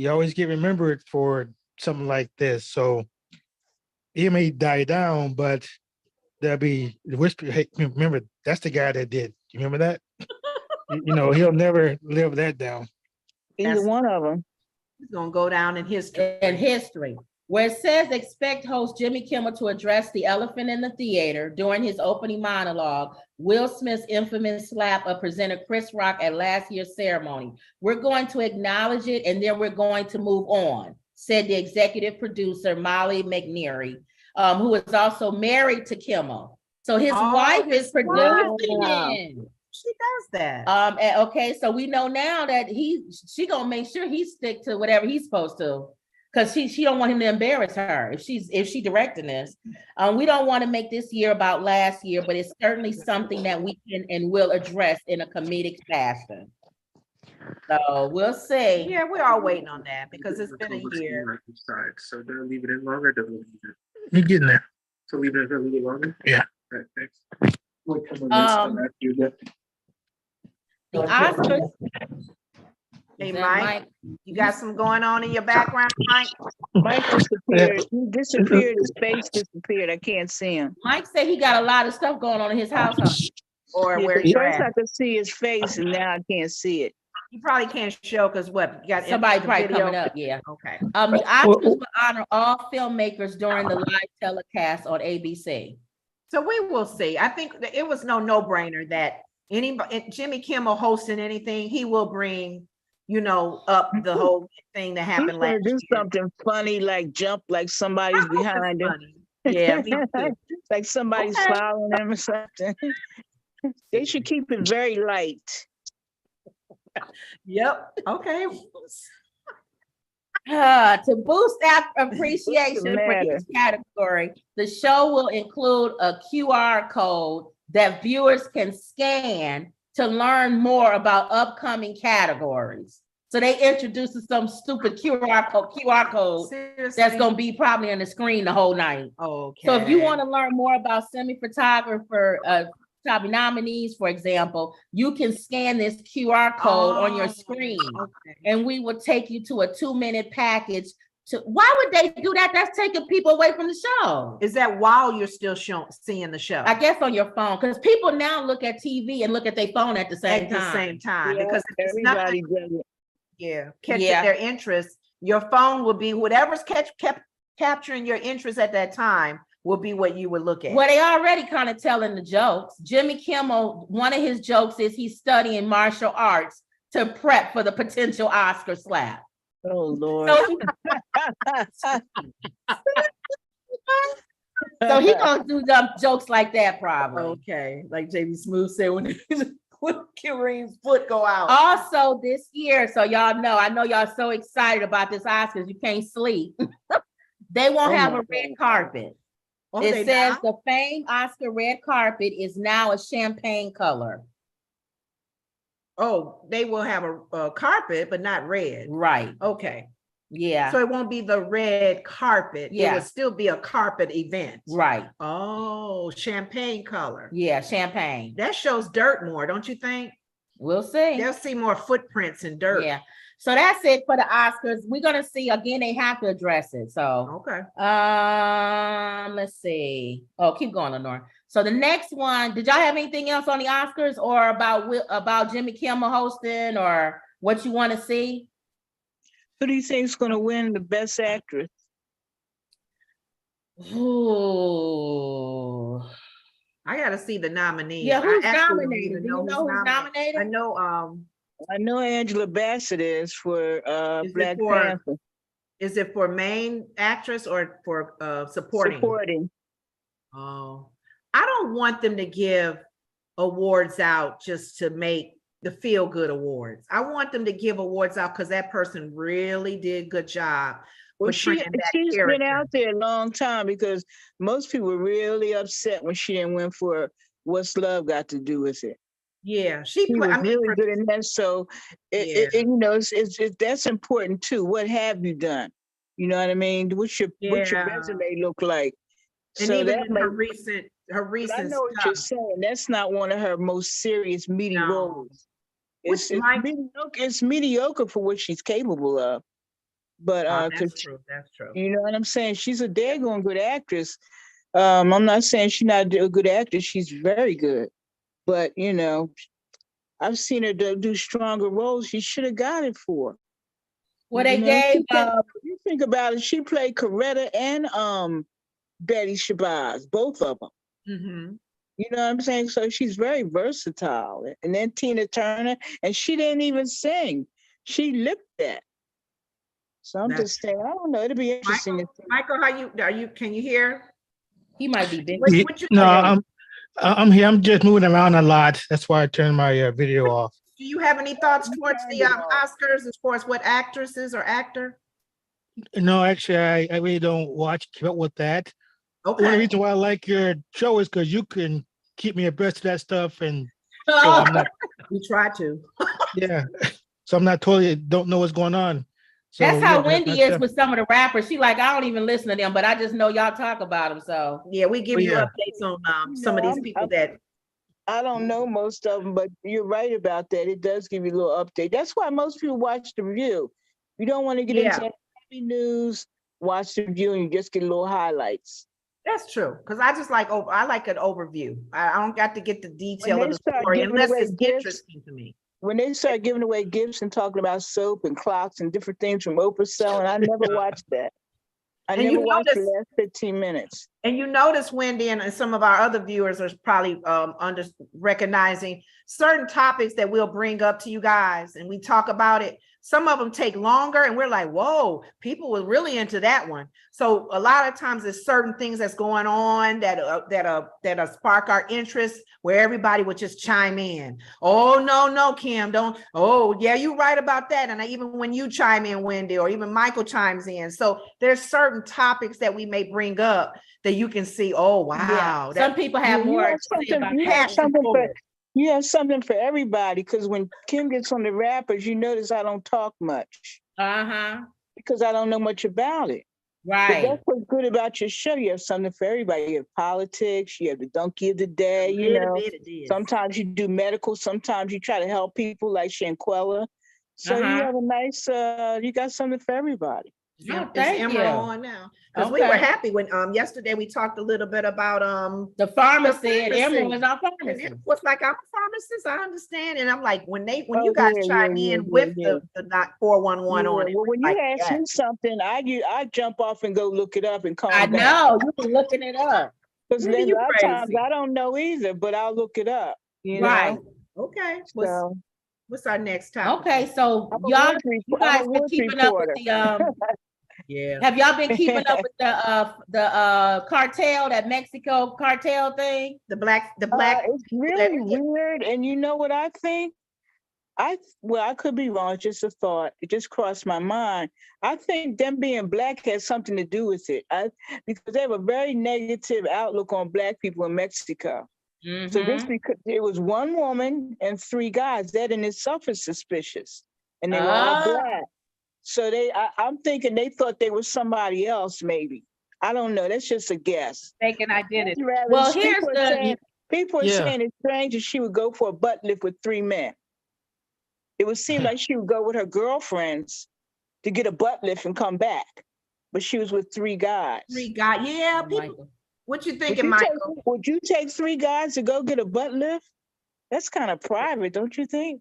[SPEAKER 6] always get remembered for something like this. So he may die down, but there'll be the whisper. Hey, remember that's the guy that did. You remember that? He'll never live that down.
[SPEAKER 2] Either
[SPEAKER 1] That's-
[SPEAKER 2] one of them.
[SPEAKER 1] It's gonna go down in history.
[SPEAKER 3] In history, where it says expect host Jimmy Kimmel to address the elephant in the theater during his opening monologue, Will Smith's infamous slap of presenter Chris Rock at last year's ceremony. We're going to acknowledge it and then we're going to move on, said the executive producer, Molly McNeary, who is also married to Kimmel. So his
[SPEAKER 1] Oh,
[SPEAKER 3] wife
[SPEAKER 1] his
[SPEAKER 3] is producing
[SPEAKER 2] wife.
[SPEAKER 3] it.
[SPEAKER 1] She does that.
[SPEAKER 3] And okay, so we know now that she gonna make sure he stick to whatever he's supposed to, because she don't want him to embarrass her if she directing this. We don't want to make this year about last year, but it's certainly something that we can and will address in a comedic fashion. So we'll see.
[SPEAKER 1] Yeah, we're all waiting on that because it's been a year.
[SPEAKER 7] So they're leaving it longer, they'll leave it.
[SPEAKER 6] You're getting there.
[SPEAKER 7] So leave it a little longer?
[SPEAKER 6] Yeah.
[SPEAKER 7] Right, thanks.
[SPEAKER 3] The Oscars.
[SPEAKER 1] Hey,
[SPEAKER 3] Is that
[SPEAKER 1] Mike, you got some going on in your background, Mike?
[SPEAKER 2] Mike disappeared. He disappeared. His face disappeared. I can't see him.
[SPEAKER 3] Mike said he got a lot of stuff going on in his house. Huh?
[SPEAKER 1] Or
[SPEAKER 2] Yeah,
[SPEAKER 1] where
[SPEAKER 2] 'cause
[SPEAKER 1] you're
[SPEAKER 2] first I
[SPEAKER 1] at?
[SPEAKER 2] could see his face, and now I can't see it.
[SPEAKER 1] You probably can't show because what? You got
[SPEAKER 3] Somebody
[SPEAKER 1] the
[SPEAKER 3] probably
[SPEAKER 1] video?
[SPEAKER 3] coming up, yeah.
[SPEAKER 1] Okay.
[SPEAKER 3] The Oscars will honor all filmmakers during the live telecast on ABC.
[SPEAKER 1] So we will see. I think that it was no-brainer that Jimmy Kimmel hosting anything, he will bring, up the whole thing that
[SPEAKER 2] He's
[SPEAKER 1] happened
[SPEAKER 2] gonna
[SPEAKER 1] last
[SPEAKER 2] do
[SPEAKER 1] year.
[SPEAKER 2] something funny, like jump like somebody's
[SPEAKER 1] I hope it's
[SPEAKER 2] behind him.
[SPEAKER 1] funny. Yeah, me too.
[SPEAKER 2] Like somebody's
[SPEAKER 1] Okay.
[SPEAKER 2] following him or something. They should keep it very light.
[SPEAKER 1] Yep, okay.
[SPEAKER 3] To boost appreciation for
[SPEAKER 2] matter?
[SPEAKER 3] each category, the show will include a QR code that viewers can scan to learn more about upcoming categories. So they introduced some stupid QR code
[SPEAKER 1] Seriously?
[SPEAKER 3] that's gonna be probably on the screen the whole night.
[SPEAKER 1] Okay.
[SPEAKER 3] So if you want to learn more about semi-photographer nominees, for example, you can scan this QR code on your screen,
[SPEAKER 1] Okay.
[SPEAKER 3] and we will take you to a 2-minute package. Why would they do that? That's taking people away from the show.
[SPEAKER 1] Is that while you're still seeing the show?
[SPEAKER 3] I guess on your phone, because people now look at TV and look at their phone at the same
[SPEAKER 1] At
[SPEAKER 3] time.
[SPEAKER 1] the same time,
[SPEAKER 2] Yeah,
[SPEAKER 1] because if it's not
[SPEAKER 2] everybody does it.
[SPEAKER 1] catching
[SPEAKER 3] Yeah.
[SPEAKER 1] their interest, your phone will be whatever's capturing your interest at that time will be what you would look at.
[SPEAKER 3] Well, they already kind of telling the jokes. Jimmy Kimmel, one of his jokes is he's studying martial arts to prep for the potential Oscar slap.
[SPEAKER 2] Oh, Lord.
[SPEAKER 3] So he gonna do dumb jokes like that probably.
[SPEAKER 1] Okay, like JB Smooth said when Kareem's foot go out.
[SPEAKER 3] Also this year, so y'all know, I know y'all so excited about this Oscars, you can't sleep. They won't
[SPEAKER 2] Oh
[SPEAKER 3] have
[SPEAKER 2] my
[SPEAKER 3] a red carpet.
[SPEAKER 1] Oh, they
[SPEAKER 3] It says
[SPEAKER 1] not?
[SPEAKER 3] the famed Oscar red carpet is now a champagne color.
[SPEAKER 1] Oh, they will have a carpet, but not red.
[SPEAKER 3] Right,
[SPEAKER 1] Okay,
[SPEAKER 3] yeah,
[SPEAKER 1] so it won't be the red carpet. It
[SPEAKER 3] Yeah.
[SPEAKER 1] will still be a carpet event.
[SPEAKER 3] right,
[SPEAKER 1] Oh, champagne color.
[SPEAKER 3] yeah, champagne.
[SPEAKER 1] That shows dirt more, don't you think?
[SPEAKER 3] We'll see.
[SPEAKER 1] They'll see more footprints and dirt.
[SPEAKER 3] Yeah. So that's it for the Oscars. We're gonna see again, they have to address it. So
[SPEAKER 1] Okay.
[SPEAKER 3] let's see. Oh, keep going, Lenore. So the next one, did y'all have anything else on the Oscars or about Jimmy Kimmel hosting or what you want to see?
[SPEAKER 2] Who do you think is going to win the Best Actress?
[SPEAKER 3] Ooh.
[SPEAKER 1] I gotta see the nominees.
[SPEAKER 3] Yeah, who's
[SPEAKER 1] I actually don't
[SPEAKER 3] nominated?
[SPEAKER 1] even
[SPEAKER 3] Do you know who's
[SPEAKER 1] I
[SPEAKER 3] nominated?
[SPEAKER 1] know,
[SPEAKER 2] I know Angela Bassett is for
[SPEAKER 1] Is it
[SPEAKER 2] Black
[SPEAKER 1] for
[SPEAKER 2] Panther.
[SPEAKER 1] is it for main actress or for supporting?
[SPEAKER 2] Supporting.
[SPEAKER 1] Oh, I don't want them to give awards out just to make the feel good awards. I want them to give awards out because that person really did good job.
[SPEAKER 2] Well,
[SPEAKER 1] portraying that
[SPEAKER 2] she's been
[SPEAKER 1] character.
[SPEAKER 2] out there a long time because most people were really upset when she didn't win for What's Love Got to Do with It.
[SPEAKER 1] Yeah,
[SPEAKER 2] She was really good in that. So, that's important too. What have you done? You know what I mean? What's your
[SPEAKER 1] Yeah.
[SPEAKER 2] resume look like?
[SPEAKER 1] And
[SPEAKER 2] So
[SPEAKER 1] even
[SPEAKER 2] that
[SPEAKER 1] in
[SPEAKER 2] might,
[SPEAKER 1] her recent
[SPEAKER 2] I know what you're
[SPEAKER 1] stuff.
[SPEAKER 2] saying. That's not one of her most serious meaty
[SPEAKER 1] No.
[SPEAKER 2] roles. It's,
[SPEAKER 1] Which Mike-
[SPEAKER 2] it's mediocre for what she's capable of. But
[SPEAKER 1] That's
[SPEAKER 2] 'cause
[SPEAKER 1] true. That's true.
[SPEAKER 2] you know what I'm saying? She's a daggone good actress. I'm not saying she's not a good actress. She's very good. But, you know, I've seen her do stronger roles. She should have got it for.
[SPEAKER 3] Well, they
[SPEAKER 2] You know,
[SPEAKER 3] gave
[SPEAKER 2] you think about it, she played Coretta and Betty Shabazz, both of them.
[SPEAKER 1] Mm-hmm.
[SPEAKER 2] You know what I'm saying? So she's very versatile. And then Tina Turner, and she didn't even sing. She lipped that. So I'm
[SPEAKER 1] That's
[SPEAKER 2] just saying, I don't know. It'll be interesting.
[SPEAKER 1] Michael, can you hear?
[SPEAKER 3] he might be big.
[SPEAKER 1] What you
[SPEAKER 6] No,
[SPEAKER 1] think?
[SPEAKER 6] I'm here. I'm just moving around a lot. That's why I turned my video off.
[SPEAKER 1] Do you have any thoughts towards the
[SPEAKER 2] turned it off.
[SPEAKER 1] Oscars as far as what actresses or actor?
[SPEAKER 6] No, actually, I really don't keep up with that. The only
[SPEAKER 1] Okay.
[SPEAKER 6] reason why I like your show is because you can keep me abreast of that stuff, and so I'm not,
[SPEAKER 1] We try to.
[SPEAKER 6] yeah. So I'm not totally don't know what's going on. So
[SPEAKER 3] That's how
[SPEAKER 6] yeah,
[SPEAKER 3] Wendy
[SPEAKER 6] that's-
[SPEAKER 3] is with some of the rappers. She like, I don't even listen to them, but I just know y'all talk about them. So
[SPEAKER 1] Yeah, we give
[SPEAKER 6] Oh,
[SPEAKER 1] you
[SPEAKER 6] yeah.
[SPEAKER 1] updates on some of
[SPEAKER 2] No,
[SPEAKER 1] these
[SPEAKER 2] I'm-
[SPEAKER 1] people that.
[SPEAKER 2] I don't know most of them, but you're right about that. It does give you a little update. That's why most people watch The View. You don't want to get
[SPEAKER 1] Yeah.
[SPEAKER 2] into heavy news, watch The View, and you just get little highlights.
[SPEAKER 1] That's true, because I just like I like an overview. I don't got to get the detail
[SPEAKER 2] When
[SPEAKER 1] of
[SPEAKER 2] they
[SPEAKER 1] the
[SPEAKER 2] start
[SPEAKER 1] story
[SPEAKER 2] giving
[SPEAKER 1] unless
[SPEAKER 2] away
[SPEAKER 1] it's
[SPEAKER 2] gifts-
[SPEAKER 1] interesting to me.
[SPEAKER 2] When they start giving away gifts and talking about soap and clocks and different things from Oprah selling, I never watched that. I
[SPEAKER 1] And
[SPEAKER 2] never
[SPEAKER 1] you
[SPEAKER 2] watched the
[SPEAKER 1] notice-
[SPEAKER 2] last 15 minutes.
[SPEAKER 1] And you notice, Wendy, and some of our other viewers are probably recognizing certain topics that we'll bring up to you guys, and we talk about it. Some of them take longer, and we're like, "Whoa, people were really into that one." So a lot of times, there's certain things that's going on that spark our interest, where everybody would just chime in. Oh no, Kim, don't. Oh yeah, you're right about that. And even when you chime in, Wendy, or even Michael chimes in, so there's certain topics that we may bring up that you can see. Oh wow,
[SPEAKER 3] some people have
[SPEAKER 2] You
[SPEAKER 3] more
[SPEAKER 2] have
[SPEAKER 3] to say
[SPEAKER 2] something-
[SPEAKER 3] about
[SPEAKER 2] you
[SPEAKER 3] that.
[SPEAKER 2] have something for-
[SPEAKER 1] forward.
[SPEAKER 2] You have something for everybody, because when Kim gets on the rappers, you notice I don't talk much
[SPEAKER 3] Uh-huh.
[SPEAKER 2] because I don't know much about it. But
[SPEAKER 3] Right.
[SPEAKER 2] that's what's good about your show. You have something for everybody. You have politics, you have the donkey of the day, you
[SPEAKER 1] Little
[SPEAKER 2] know.
[SPEAKER 1] bit it is.
[SPEAKER 2] Sometimes you do medical, sometimes you try to help people like Shanquella. So you
[SPEAKER 3] Uh-huh.
[SPEAKER 2] have a nice, you got something for everybody.
[SPEAKER 1] Is
[SPEAKER 3] Oh,
[SPEAKER 1] Em- is
[SPEAKER 3] thank
[SPEAKER 1] Emerald
[SPEAKER 3] you.
[SPEAKER 1] on now? Because we were
[SPEAKER 3] Okay.
[SPEAKER 1] happy when yesterday we talked a little bit about
[SPEAKER 3] The pharmacy and
[SPEAKER 1] pharmacy.
[SPEAKER 3] Emerald is our
[SPEAKER 1] and
[SPEAKER 3] pharmacy.
[SPEAKER 1] it was like, I'm a pharmacist, I understand. And I'm like, when
[SPEAKER 2] Oh,
[SPEAKER 1] you guys
[SPEAKER 2] yeah,
[SPEAKER 1] chime
[SPEAKER 2] yeah,
[SPEAKER 1] in
[SPEAKER 2] yeah,
[SPEAKER 1] with
[SPEAKER 2] yeah.
[SPEAKER 1] the not 411
[SPEAKER 2] Yeah,
[SPEAKER 1] on it.
[SPEAKER 2] well, when you
[SPEAKER 1] like,
[SPEAKER 2] ask
[SPEAKER 1] yeah.
[SPEAKER 2] me something, I jump off and go look it up and call
[SPEAKER 3] I
[SPEAKER 2] back.
[SPEAKER 3] know you were looking it up.
[SPEAKER 2] Because
[SPEAKER 1] Maybe
[SPEAKER 2] then
[SPEAKER 1] you
[SPEAKER 2] a lot of times
[SPEAKER 1] crazy.
[SPEAKER 2] I don't know either, but I'll look it up. You
[SPEAKER 3] Right.
[SPEAKER 2] know?
[SPEAKER 1] Okay,
[SPEAKER 2] So
[SPEAKER 1] what's our next topic?
[SPEAKER 3] Okay, so
[SPEAKER 2] I'm a
[SPEAKER 3] y'all,
[SPEAKER 2] woods
[SPEAKER 3] you
[SPEAKER 2] report-
[SPEAKER 3] guys
[SPEAKER 2] I'm a
[SPEAKER 3] been
[SPEAKER 2] woods
[SPEAKER 3] keeping up with
[SPEAKER 2] reporter.
[SPEAKER 3] the have y'all been keeping up with the cartel, that Mexico cartel thing?
[SPEAKER 1] The black
[SPEAKER 2] It's really weird. And you know what I think? Well, I could be wrong. It's just a thought. It just crossed my mind. I think them being black has something to do with it. Because they have a very negative outlook on black people in Mexico. So this
[SPEAKER 3] Mhm.
[SPEAKER 2] because it was one woman and 3 guys. That in itself is suspicious, and they were all
[SPEAKER 3] Ah.
[SPEAKER 2] black. So I'm thinking they thought they were somebody else. Maybe I don't know. That's just a guess.
[SPEAKER 3] Thinking identity.
[SPEAKER 2] Rather,
[SPEAKER 3] Well, here's
[SPEAKER 2] people are
[SPEAKER 3] the-
[SPEAKER 2] saying, people are
[SPEAKER 6] Yeah.
[SPEAKER 2] saying it's strange that she would go for a butt lift with 3 men. It would seem like she would go with her girlfriends to get a butt lift and come back, but she was with 3 guys.
[SPEAKER 1] yeah,
[SPEAKER 3] Oh,
[SPEAKER 1] people,
[SPEAKER 3] Michael.
[SPEAKER 1] what you
[SPEAKER 2] Would
[SPEAKER 1] thinking,
[SPEAKER 2] you,
[SPEAKER 1] Michael?
[SPEAKER 2] would you take 3 guys to go get a butt lift? That's kind of private, don't you think?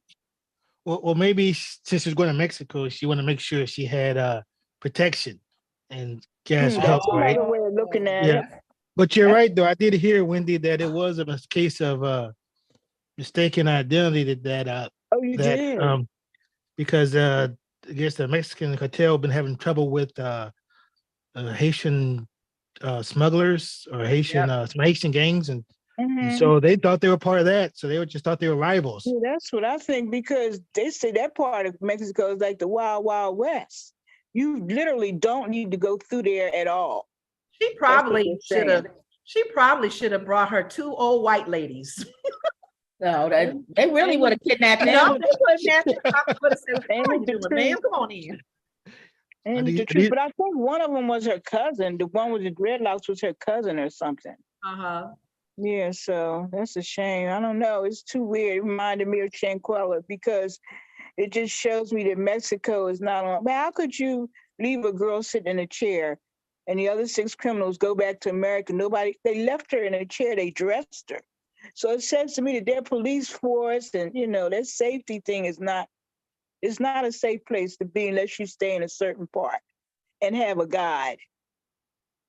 [SPEAKER 6] Well, maybe since she's going to Mexico, she want to make sure she had protection and gas
[SPEAKER 2] That's
[SPEAKER 6] help, right?
[SPEAKER 2] another way of looking at
[SPEAKER 6] Yeah.
[SPEAKER 2] it.
[SPEAKER 6] But you're right, though. I did hear, Wendy, that it was a case of mistaken identity that
[SPEAKER 2] Oh, you did?
[SPEAKER 6] because I guess the Mexican cartel been having trouble with Haitian smugglers or some Haitian gangs, and
[SPEAKER 2] Mhm.
[SPEAKER 6] so they thought they were part of that. So they just thought they were rivals.
[SPEAKER 2] Yeah, that's what I think, because they say that part of Mexico is like the wild, wild west. You literally don't need to go through there at all.
[SPEAKER 1] She probably
[SPEAKER 2] they're
[SPEAKER 1] should have. She probably should have brought her 2 old white ladies.
[SPEAKER 3] No, they really would have kidnapped
[SPEAKER 1] No,
[SPEAKER 3] them.
[SPEAKER 1] they wouldn't have to. I would have said, "What are you
[SPEAKER 2] Ain't the
[SPEAKER 1] doing, ma'am?
[SPEAKER 2] truth.
[SPEAKER 1] Come on in."
[SPEAKER 2] And
[SPEAKER 6] these-
[SPEAKER 2] the truth,
[SPEAKER 6] these-
[SPEAKER 2] but I think one of them was her cousin. The one with the dreadlocks was her cousin or something.
[SPEAKER 1] Uh-huh.
[SPEAKER 2] Yeah, so that's a shame. I don't know. It's too weird. It reminded me of Shanquella because it just shows me that Mexico is not on. But how could you leave a girl sitting in a chair and the other 6 criminals go back to America? They left her in a chair, they dressed her. So it says to me that their police force and, their safety thing it's not a safe place to be unless you stay in a certain part and have a guide,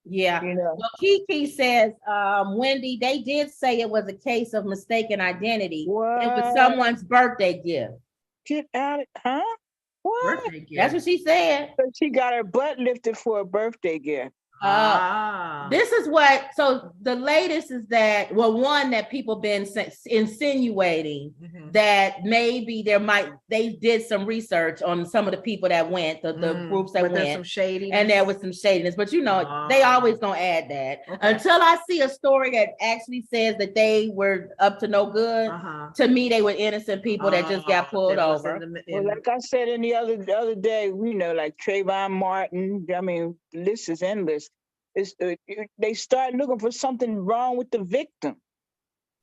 [SPEAKER 3] Yeah. Well, Kiki says, Wendy, they did say it was a case of mistaken identity. It was
[SPEAKER 2] What?
[SPEAKER 3] someone's birthday gift.
[SPEAKER 2] Get out of, huh? What?
[SPEAKER 1] Birthday gift.
[SPEAKER 3] That's what she said.
[SPEAKER 2] So she got her butt lifted for a birthday gift.
[SPEAKER 3] This is so the latest is that, well, one that people been insinuating
[SPEAKER 1] Mhm.
[SPEAKER 3] that maybe they did some research on some of the people that went, the groups that
[SPEAKER 1] But there's some
[SPEAKER 3] went,
[SPEAKER 1] shadiness.
[SPEAKER 3] and there was some shadiness, but they always gonna add that.
[SPEAKER 1] Okay.
[SPEAKER 3] Until I see a story that actually says that they were up to no good,
[SPEAKER 1] Uh-huh.
[SPEAKER 3] to me, they were innocent people that just got pulled
[SPEAKER 1] That was
[SPEAKER 3] over.
[SPEAKER 2] Well, like I said the other day, like Trayvon Martin. I mean, the list is endless. They start looking for something wrong with the victim.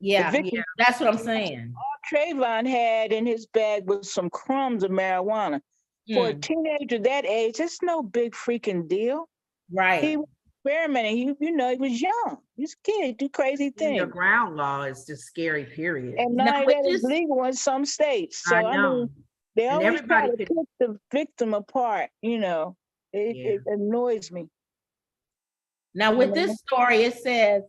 [SPEAKER 3] Yeah,
[SPEAKER 2] The victim-
[SPEAKER 3] that's what I'm saying.
[SPEAKER 2] Trayvon had in his bag was some crumbs of marijuana. For a teenager that age, it's no big freaking deal.
[SPEAKER 3] Right.
[SPEAKER 2] He was experimenting. He was young. He's a kid, do crazy things.
[SPEAKER 1] Underground law is just scary, period.
[SPEAKER 2] And
[SPEAKER 3] Now,
[SPEAKER 2] now
[SPEAKER 3] with
[SPEAKER 2] that is
[SPEAKER 3] this-
[SPEAKER 2] legal in some states. So
[SPEAKER 1] I
[SPEAKER 2] I
[SPEAKER 1] know.
[SPEAKER 2] mean, they
[SPEAKER 1] And
[SPEAKER 2] always try
[SPEAKER 1] everybody
[SPEAKER 2] to
[SPEAKER 1] could-
[SPEAKER 2] pick the victim apart. It annoys me.
[SPEAKER 3] Now, with this story, it says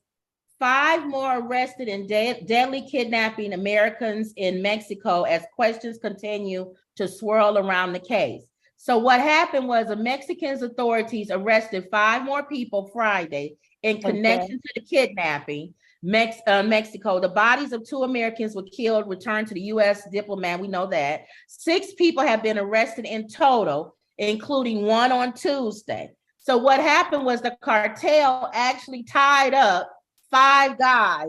[SPEAKER 3] 5 more arrested in deadly kidnapping Americans in Mexico as questions continue to swirl around the case. So what happened was the Mexican authorities arrested 5 more people Friday in connection to the kidnapping. Mexico, the bodies of 2 Americans were killed, returned to the U.S. diplomat. We know that 6 people have been arrested in total, including 1 on Tuesday. So what happened was the cartel actually tied up 5 guys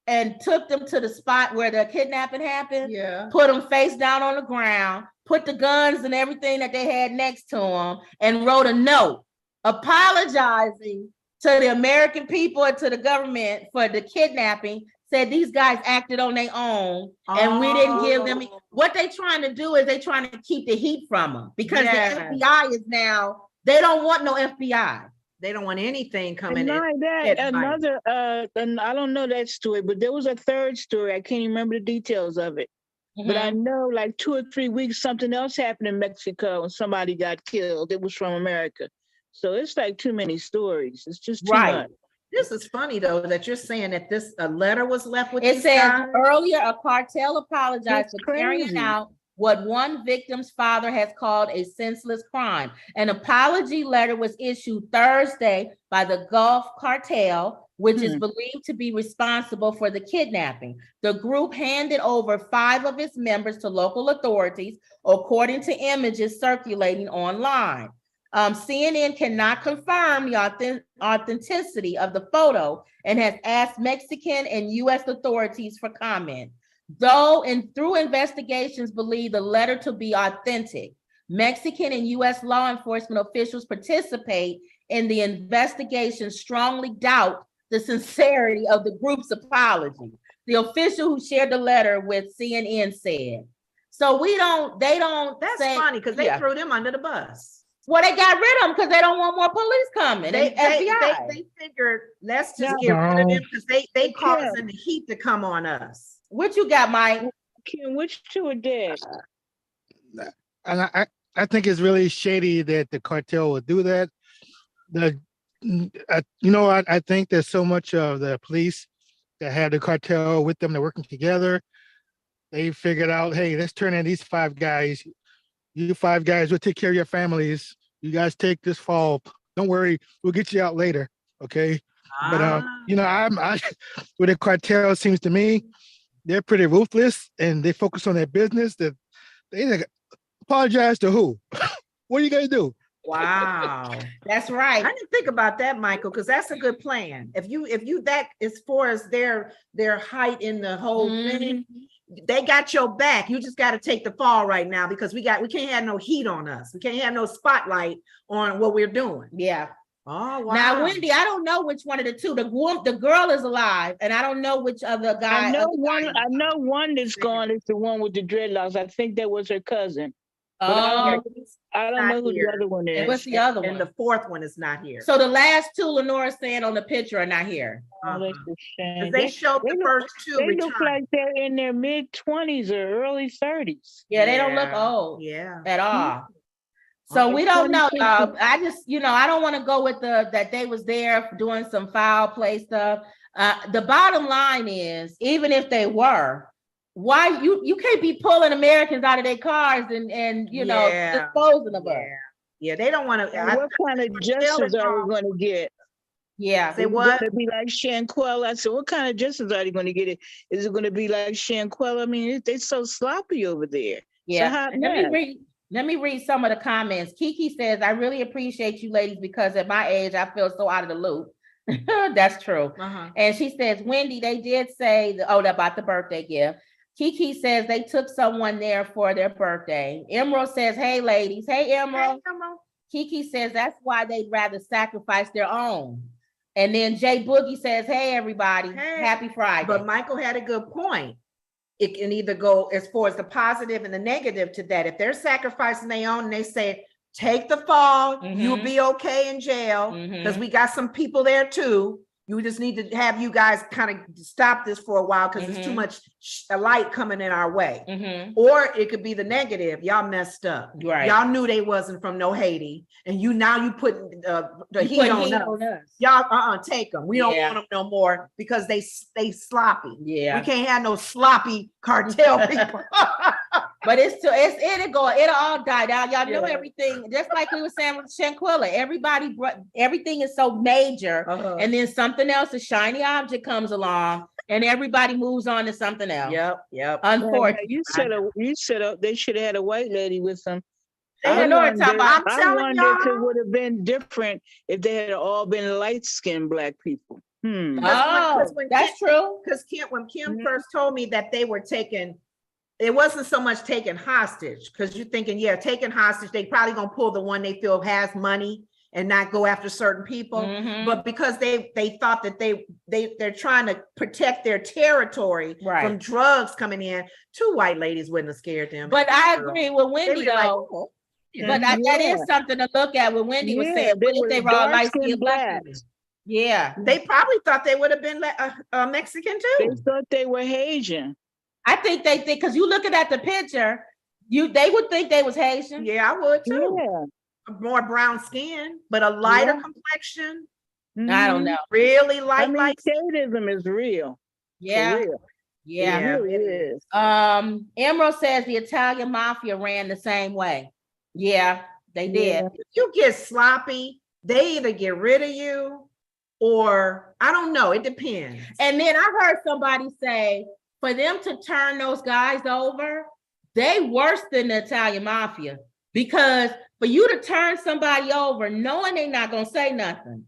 [SPEAKER 3] and took them to the spot where the kidnapping happened.
[SPEAKER 1] Yeah.
[SPEAKER 3] Put them face down on the ground, put the guns and everything that they had next to them, and wrote a note apologizing to the American people and to the government for the kidnapping. Said these guys acted on their own and we didn't give them. What they trying to do is they trying to keep the heat from them because
[SPEAKER 1] Yes.
[SPEAKER 3] the FBI is now, they don't want no FBI.
[SPEAKER 1] They don't want anything
[SPEAKER 2] And
[SPEAKER 1] coming in.
[SPEAKER 2] like that,
[SPEAKER 1] That's right.
[SPEAKER 2] another, and I don't know that story, but there was a third story. I can't even remember the details of it. But I know like 2 or 3 weeks, something else happened in Mexico and somebody got killed. It was from America. So it's like too many stories. It's just too
[SPEAKER 3] Right.
[SPEAKER 2] much.
[SPEAKER 1] This is funny though, that you're saying that a letter was left with
[SPEAKER 3] It
[SPEAKER 1] these
[SPEAKER 3] says
[SPEAKER 1] guys?
[SPEAKER 3] earlier, a cartel apologized
[SPEAKER 2] That's
[SPEAKER 3] for carrying
[SPEAKER 2] crazy.
[SPEAKER 3] out what one victim's father has called a senseless crime. An apology letter was issued Thursday by the Gulf Cartel, which is believed to be responsible for the kidnapping. The group handed over 5 of its members to local authorities, according to images circulating online. CNN cannot confirm the authenticity of the photo and has asked Mexican and U.S. authorities for comment. Though through investigations believe the letter to be authentic, Mexican and U.S. law enforcement officials participate in the investigation strongly doubt the sincerity of the group's apology. The official who shared the letter with CNN said. So they don't.
[SPEAKER 1] That's
[SPEAKER 3] say,
[SPEAKER 1] funny because they
[SPEAKER 3] yeah.
[SPEAKER 1] threw them under the bus.
[SPEAKER 3] Well, they got rid of them because they don't want more police coming.
[SPEAKER 1] They
[SPEAKER 3] FBI.
[SPEAKER 1] they figured let's just
[SPEAKER 2] No.
[SPEAKER 1] get rid of them because they
[SPEAKER 2] Yeah.
[SPEAKER 1] causing the heat to come on us.
[SPEAKER 3] What you got, Mike?
[SPEAKER 2] Kim, which 2 are dead?
[SPEAKER 6] And I think it's really shady that the cartel would do that. I think there's so much of the police that had the cartel with them, they're working together. They figured out, hey, let's turn in these 5 guys. You 5 guys will take care of your families. You guys take this fall. Don't worry, we'll get you out later. Okay. But I with the cartel seems to me, they're pretty ruthless and they focus on their business. That they apologize to who? What are you gonna do?
[SPEAKER 1] Wow.
[SPEAKER 3] That's
[SPEAKER 1] I
[SPEAKER 3] right.
[SPEAKER 1] didn't think about that, Michael, because that's a good plan. If you that as far as their height in the whole thing, they got your back. You just got to take the fall right now because we can't have no heat on us. We can't have no spotlight on what we're doing.
[SPEAKER 3] Yeah.
[SPEAKER 1] Oh, wow.
[SPEAKER 3] Now, Wendy, I don't know which one of the two. The girl is alive, and I don't know which other guy.
[SPEAKER 2] I know
[SPEAKER 3] other guy
[SPEAKER 2] one.
[SPEAKER 3] is
[SPEAKER 2] I know
[SPEAKER 3] alive.
[SPEAKER 2] one that's gone is the one with the dreadlocks. I think that was her cousin. But
[SPEAKER 3] Oh,
[SPEAKER 2] I don't know
[SPEAKER 1] Not
[SPEAKER 2] who
[SPEAKER 1] here.
[SPEAKER 2] the other one
[SPEAKER 3] and
[SPEAKER 2] is.
[SPEAKER 3] what's the other
[SPEAKER 1] And
[SPEAKER 3] one?
[SPEAKER 1] the fourth one is not here.
[SPEAKER 3] So the last two Lenore's saying on the picture are not here.
[SPEAKER 2] Oh, that's a shame.
[SPEAKER 1] 'Cause they showed the
[SPEAKER 2] look-
[SPEAKER 1] first two
[SPEAKER 2] They look
[SPEAKER 1] return.
[SPEAKER 2] like they're in their mid-20s or early 30s.
[SPEAKER 3] Yeah, they don't look
[SPEAKER 1] Yeah,
[SPEAKER 3] old
[SPEAKER 1] Yeah.
[SPEAKER 3] at all. So
[SPEAKER 2] Okay,
[SPEAKER 3] we don't know,
[SPEAKER 2] 26.
[SPEAKER 3] y'all. I just, I don't want to go with that they was there doing some foul play stuff. The bottom line is, even if they were, why you can't be pulling Americans out of their cars and
[SPEAKER 1] Yeah.
[SPEAKER 3] disposing of us.
[SPEAKER 1] Yeah. Yeah, they don't want
[SPEAKER 2] And what kind of justice are we going to get?
[SPEAKER 3] Yeah.
[SPEAKER 1] Say
[SPEAKER 2] Is it
[SPEAKER 1] what?
[SPEAKER 2] going to be like Shanquella? I said, what kind of justice are they going to get? Is it going to be like Shanquella? I mean, they're so sloppy over there.
[SPEAKER 3] Yeah.
[SPEAKER 2] how
[SPEAKER 3] And let me
[SPEAKER 2] bad?
[SPEAKER 3] read some of the comments. Kiki says, I really appreciate you ladies because at my age, I feel so out of the loop. That's true.
[SPEAKER 1] Uh-huh.
[SPEAKER 3] And she says, Wendy, they did say, about the birthday gift. Kiki says they took someone there for their birthday. Emerald says, hey, ladies. Hey, Emerald. Kiki says that's why they'd rather sacrifice their own. And then Jay Boogie says, hey, everybody,
[SPEAKER 1] Hey.
[SPEAKER 3] happy Friday.
[SPEAKER 1] But Michael had a good point. It can either go as far as the positive and the negative to that. If they're sacrificing their own and they say, take the fall, you'll
[SPEAKER 3] Mhm.
[SPEAKER 1] be okay in jail, because
[SPEAKER 3] Mhm.
[SPEAKER 1] we got some people there too. You just need to have you guys kind of stop this for a while because there's too
[SPEAKER 3] Mhm.
[SPEAKER 1] much light coming in our way.
[SPEAKER 3] Mhm.
[SPEAKER 1] Or it could be the negative. Y'all messed up.
[SPEAKER 3] Right.
[SPEAKER 1] Y'all knew they wasn't from no Haiti, and you putting the
[SPEAKER 3] You
[SPEAKER 1] heat
[SPEAKER 3] put
[SPEAKER 1] on
[SPEAKER 3] heat
[SPEAKER 1] us.
[SPEAKER 3] on us.
[SPEAKER 1] Y'all take them. We don't
[SPEAKER 3] Yeah.
[SPEAKER 1] want them no more because they sloppy.
[SPEAKER 3] Yeah.
[SPEAKER 1] We can't have no sloppy cartel people.
[SPEAKER 3] But it'll all die down. Y'all know
[SPEAKER 1] Yeah.
[SPEAKER 3] everything. Just like we were saying with Shanquilla, everything is so major,
[SPEAKER 1] Uh-huh.
[SPEAKER 3] and then something else, a shiny object comes along, and everybody moves on to something else.
[SPEAKER 1] Yep.
[SPEAKER 3] Unfortunately.
[SPEAKER 2] You set up. They should have had a white lady with them.
[SPEAKER 3] I
[SPEAKER 2] I
[SPEAKER 3] know what I'm talking
[SPEAKER 2] wonder-
[SPEAKER 3] about.
[SPEAKER 1] I'm
[SPEAKER 2] I
[SPEAKER 1] telling
[SPEAKER 2] wonder if it
[SPEAKER 1] y'all.
[SPEAKER 2] would have been different if they had all been light-skinned Black people.
[SPEAKER 3] Oh,
[SPEAKER 1] when
[SPEAKER 3] that's true.
[SPEAKER 1] Because when Kim
[SPEAKER 2] Mhm.
[SPEAKER 1] first told me that they were taking, it wasn't so much taking hostage, because you're thinking, yeah, taking hostage, they probably gonna pull the one they feel has money and not go after certain people.
[SPEAKER 3] Mhm.
[SPEAKER 1] But because they thought that they're trying to protect their territory
[SPEAKER 3] Right.
[SPEAKER 1] from drugs coming in, two white ladies wouldn't have scared them.
[SPEAKER 3] But I agree with
[SPEAKER 1] They
[SPEAKER 3] Wendy
[SPEAKER 1] were like,
[SPEAKER 3] though.
[SPEAKER 1] "Oh."
[SPEAKER 3] But that
[SPEAKER 2] Yeah.
[SPEAKER 3] is something to look at. What Wendy was
[SPEAKER 2] Yeah,
[SPEAKER 3] saying.
[SPEAKER 2] they
[SPEAKER 3] What if
[SPEAKER 2] were
[SPEAKER 3] they were all light
[SPEAKER 2] dark-skinned
[SPEAKER 3] skinned Black
[SPEAKER 2] Blacks.
[SPEAKER 3] women? Yeah.
[SPEAKER 1] They probably thought they would have been Mexican
[SPEAKER 2] They
[SPEAKER 1] too.
[SPEAKER 2] thought they were Haitian.
[SPEAKER 3] I think they think because you looking at the picture, they would think they was Haitian.
[SPEAKER 1] Yeah, I would too.
[SPEAKER 2] Yeah.
[SPEAKER 1] More brown skin, but a lighter
[SPEAKER 2] Yeah.
[SPEAKER 1] complexion,
[SPEAKER 3] I don't
[SPEAKER 2] Mhm.
[SPEAKER 3] know.
[SPEAKER 1] really
[SPEAKER 2] I
[SPEAKER 1] light,
[SPEAKER 2] mean,
[SPEAKER 1] light.
[SPEAKER 2] shadism is real.
[SPEAKER 3] Yeah.
[SPEAKER 2] For real.
[SPEAKER 3] Yeah.
[SPEAKER 1] Yeah.
[SPEAKER 2] It really is.
[SPEAKER 3] Emerald says the Italian mafia ran the same way. Yeah, they did.
[SPEAKER 2] Yeah.
[SPEAKER 1] If you get sloppy, they either get rid of you or I don't know. It depends.
[SPEAKER 3] And then I heard somebody say for them to turn those guys over, they worse than the Italian mafia, because for you to turn somebody over knowing they're not gonna say nothing,